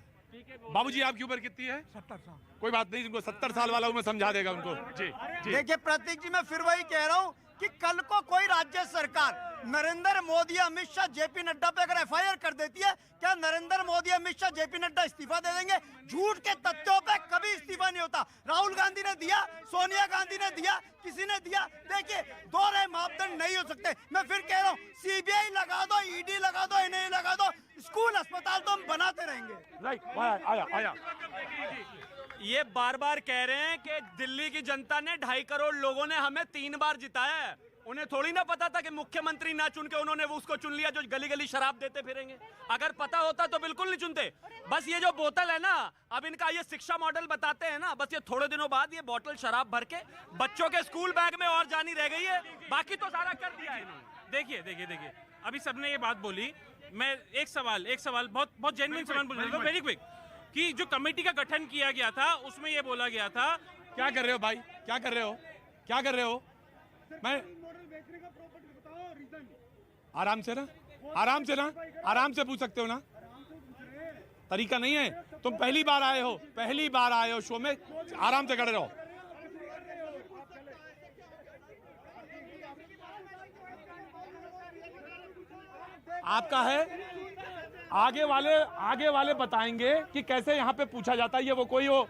बाबूजी आपकी उम्र कितनी है? 70 साल। कोई बात नहीं, जिनको 70 साल वाला हूं मैं समझा देगा उनको। जी देखिए प्रतीक जी, मैं फिर वही कह रहा हूँ कि कल को कोई राज्य सरकार नरेंद्र मोदी, अमित शाह, जेपी नड्डा पे अगर एफआईआर कर देती है, क्या नरेंद्र मोदी, अमित शाह, जेपी नड्डा इस्तीफा दे देंगे? झूठ के तथ्यों पे कभी इस्तीफा नहीं होता। राहुल गांधी ने दिया, सोनिया गांधी ने दिया, किसी ने दिया। देखिए दो रहे मापदंड नहीं हो सकते। मैं फिर कह रहा हूँ, सीबीआई लगा दो, ईडी लगा दो, एनआईए लगा दो, स्कूल अस्पताल तो हम बनाते रहेंगे। राइट, आया ये बार बार कह रहे हैं कि दिल्ली की जनता ने 2.5 करोड़ लोगों ने हमें 3 बार जिताया है। उन्हें थोड़ी ना पता था कि मुख्यमंत्री ना चुन के उन्होंने वो उसको चुन लिया जो गली गली शराब देते फिरेंगे। अगर पता होता तो बिल्कुल नहीं चुनते। बस ये जो बोतल है ना, अब इनका ये शिक्षा मॉडल बताते हैं ना, बस ये थोड़े दिनों बाद ये बोतल शराब भर के बच्चों के स्कूल बैग में और जानी रह गई है, बाकी तो सारा कर दिया है इन्होंने। देखिए अभी सबने ये बात बोली, मैं एक सवाल बहुत जेन्युइन सवाल बोल रहा हूं, वेरी क्विक, कि जो कमेटी का गठन किया गया था उसमें ये बोला गया था। क्या कर रहे हो भाई, क्या कर रहे हो? मैं आराम से पूछ सकते हो ना, तरीका नहीं है। तुम पहली बार आए हो शो में, आराम से खड़े रहो। आपका है, आगे वाले बताएंगे कि कैसे यहाँ पे पूछा जाता है। ये वो कोई हो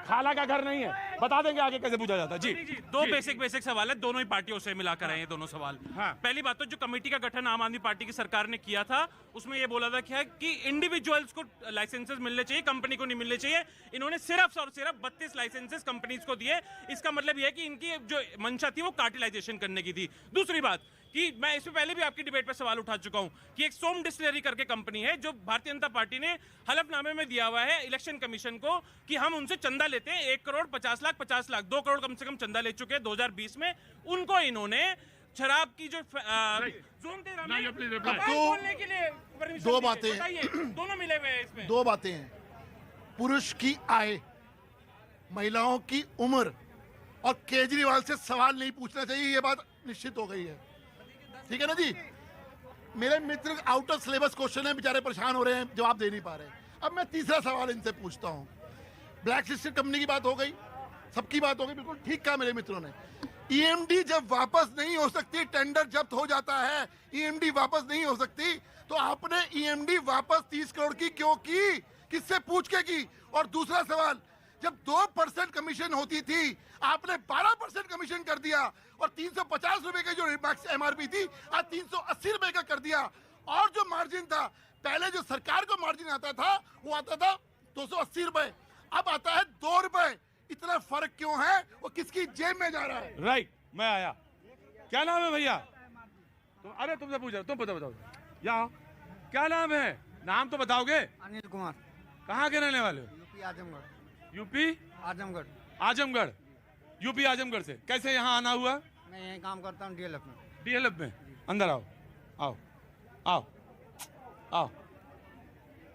खाला का घर नहीं है, बता देंगे आगे कैसे पूछा जाता है। जी दो बेसिक सवाल है, दोनों ही पार्टियों से मिलाकर आए हैं दोनों सवाल। हाँ। पहली बात तो जो कमेटी का गठन आम आदमी पार्टी की सरकार ने किया था, उसमें ये बोला था क्या कि इंडिविजुअल्स को लाइसेंसेस मिलने चाहिए, कंपनी को नहीं मिलने चाहिए। इन्होंने सिर्फ और सिर्फ 32 लाइसेंसेस कंपनीज को दिए। इसका मतलब यह है कि इनकी जो मंशा थी वो कार्टेलाइजेशन करने की थी। दूसरी बात कि मैं इससे पहले भी आपकी डिबेट पर सवाल उठा चुका हूं कि एक सोम डिस्टिलरी करके कंपनी है जो भारतीय जनता पार्टी ने हलफनामे में दिया हुआ है इलेक्शन कमीशन को कि हम उनसे चंदा लेते हैं 1 करोड़ 50 लाख 2 करोड़ कम से कम चंदा ले चुके हैं 2020 में। उनको इन्होंने शराब की जो जोन दे रहा है बोलने के लिए दो बातें दोनों मिले हुए हैं इसमें। 2 बातें हैं, पुरुष की आय, महिलाओं की उम्र, और केजरीवाल से सवाल नहीं पूछना चाहिए, ये बात निश्चित हो गई है। ठीक है ना जी। मेरे मित्र आउट ऑफ सिलेबस क्वेश्चन है, बेचारे परेशान हो रहे हैं, जवाब दे नहीं पा रहे। अब मैं तीसरा सवाल इनसे पूछता हूं। ब्लैक लिस्टेड कंपनी की बात हो गई, सबकी बात हो गई, बिल्कुल ठीक कहा मेरे मित्रों ने। ईएमडी जब वापस नहीं हो सकती, टेंडर जब्त हो जाता है, ईएमडी वापस नहीं हो सकती, तो आपने ईएमडी वापस 30 करोड़ की क्यों की? किससे पूछ के की? और दूसरा सवाल, जब 2% कमीशन होती थी, आपने 12% कमीशन कर दिया, और 350 रुपए की जो एमआरपी थी आज 380 रुपए का कर दिया। और जो मार्जिन था, पहले जो सरकार को मार्जिन आता था वो आता था 280 रुपए, अब आता है 2 रुपए। इतना फर्क क्यों है? वो किसकी जेब में जा रहा है? राइट, मैं आया। क्या नाम है भैया? अरे तुमसे पूछ रहा हूं, तुम बताओ यहाँ क्या नाम है? नाम तो बताओगे? अनिल कुमार। कहाँ के रहने वाले हो? UP Azamgarh. UP Azamgarh. Azamgarh, UP Azamgarh से कैसे यहाँ आना हुआ? मैं यहीं काम करता हूँ डीएलएफ में। डीएलएफ में? अंदर आओ, आओ आओ आओ,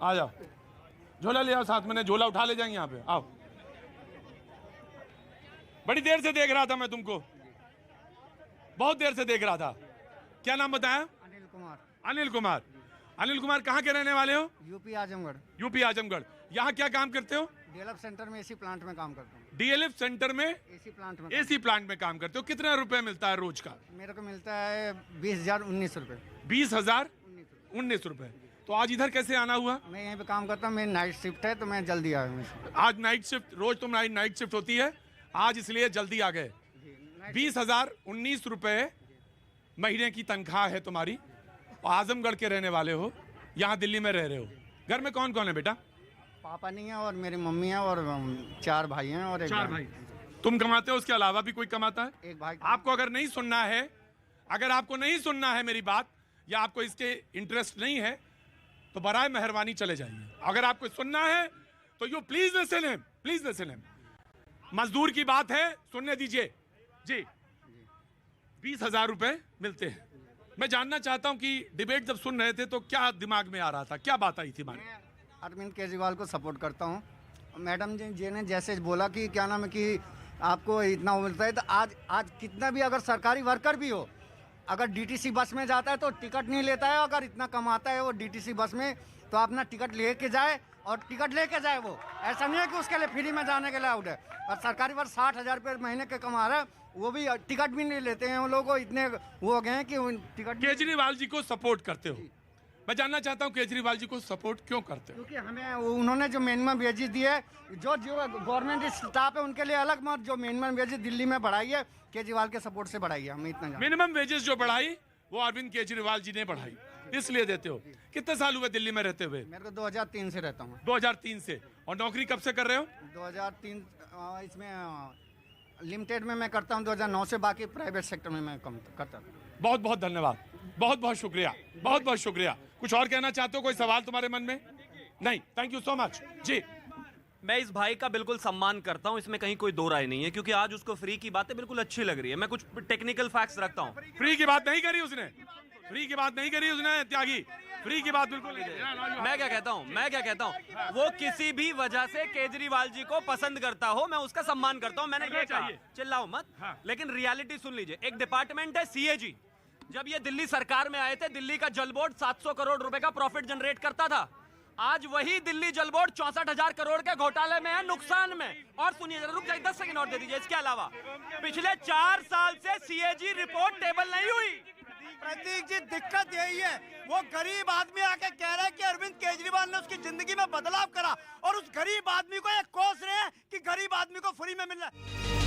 आ जाओ। झोला ले आओ साथ में, झोला उठा ले जाएंगे यहाँ पे। आओ, बड़ी देर से देख रहा था मैं तुमको, बहुत देर से देख रहा था। क्या नाम बताया? अनिल कुमार। अनिल कुमार। अनिल कुमार कहाँ के रहने वाले हो? यूपी आजमगढ़। यूपी आजमगढ़। यहाँ क्या काम करते हो? डीएलएफ सेंटर में एसी प्लांट में काम करता हूँ। डीएलएफ सेंटर में एसी प्लांट में? एसी प्लांट में काम करते हो। कितना रुपए मिलता है रोज का? मेरे को मिलता है 20,019 रुपए। 20,019 रुपए। तो आज इधर कैसे आना हुआ? मैं यहीं पे काम करता हूँ, मेरी नाइट शिफ्ट है तो मैं जल्दी आया हूँ। आज नाइट शिफ्ट, रोज तुम नाइट शिफ्ट होती है, आज इसलिए जल्दी आ गए। 20,019 रुपए महीने की तनख्वाह है तुम्हारी, और आजमगढ़ के रहने वाले हो, यहाँ दिल्ली में रह रहे हो। घर में कौन कौन है बेटा? पापा नहीं है और मेरी मम्मी है और 4 भाई हैं और 1 भाई। तुम कमाते हो, उसके अलावा भी कोई कमाता है? 1 भाई। आपको अगर नहीं सुनना है, अगर आपको नहीं सुनना है मेरी बात, या आपको इसके इंटरेस्ट नहीं है, तो बराए मेहरबानी चले जाइए। अगर आपको सुनना है तो you please listen him, please listen him. मजदूर की बात है, सुनने दीजिए जी। 20,000 रुपए मिलते हैं। मैं जानना चाहता हूं कि डिबेट जब सुन रहे थे तो क्या दिमाग में आ रहा था, क्या बात आई थी? मैं अरविंद केजरीवाल को सपोर्ट करता हूं। मैडम जी ने जैसे बोला कि क्या नाम है कि आपको इतना मिलता है, तो आज कितना भी अगर सरकारी वर्कर भी हो, अगर डीटीसी बस में जाता है तो टिकट नहीं लेता है। अगर इतना कमाता है वो डीटीसी बस में, तो अपना टिकट लेके जाए, और टिकट लेके जाए। वो ऐसा नहीं है कि उसके लिए फ्री में जाने के लिए आउट है। और सरकारी वर्ग 60,000 रुपये महीने के कमा रहा है, वो भी टिकट भी नहीं लेते हैं। उन लोगों को इतने वो हो गए हैं कि टिकट। केजरीवाल जी को सपोर्ट करते हो? मैं जानना चाहता हूं केजरीवाल जी को सपोर्ट क्यों करते हो? क्योंकि हमें उन्होंने जो मिनिमम वेजेस दिए, जो गवर्नमेंट स्टाफ है उनके लिए अलग, मत जो मिनिमम वेजेस दिल्ली में बढ़ाई है केजरीवाल के सपोर्ट से बढ़ाई है। हमें इतना मिनिमम वेजेस जो बढ़ाई वो अरविंद केजरीवाल जी ने बढ़ाई। इसलिए देते हो। कितने साल हुए दिल्ली में रहते हुए? मेरे को 2003 से रहता हूँ। 2003 से। और नौकरी कब से कर रहे हो? 2003 इसमें लिमिटेड में मैं करता हूँ 2009 से, बाकी प्राइवेट सेक्टर में मैं कम करता हूँ। बहुत बहुत धन्यवाद, बहुत बहुत शुक्रिया, बहुत बहुत शुक्रिया। कुछ और कहना चाहते हो? कोई सवाल तुम्हारे मन में? नहीं, थैंक यू सो मच जी। मैं इस भाई का बिल्कुल सम्मान करता हूं, इसमें कहीं कोई दो राय नहीं है, क्योंकि आज उसको फ्री की बातें बिल्कुल अच्छी लग रही है। मैं कुछ टेक्निकल फैक्ट्स रखता हूं। फ्री की बात नहीं करी उसने, फ्री की बात नहीं करी उसने, त्यागी फ्री की बात बिल्कुल नहीं। मैं क्या कहता हूं, वो किसी भी वजह से केजरीवाल जी को पसंद करता हो, मैं उसका सम्मान करता हूं। मैंने ये कहा, चिल्लाओ मत, लेकिन रियलिटी सुन लीजिए। एक डिपार्टमेंट है सीएजी, जब ये दिल्ली सरकार में आए थे, दिल्ली का जल बोर्ड 700 करोड़ रुपए का प्रॉफिट जनरेट करता था। आज वही दिल्ली जल बोर्ड 64,000 करोड़ के घोटाले में है, नुकसान में। और सुनिए जरा, रुक जाइए, 10 सेकंड और दे दीजिए। इसके अलावा पिछले 4 साल से सीएजी रिपोर्ट टेबल नहीं हुई। प्रतीक जी, दिक्कत यही है, वो गरीब आदमी आके कह रहा है कि अरविंद केजरीवाल ने उसकी जिंदगी में बदलाव करा, और उस गरीब आदमी को ये कोस रहे हैं कि गरीब आदमी को फ्री में मिल रहा है।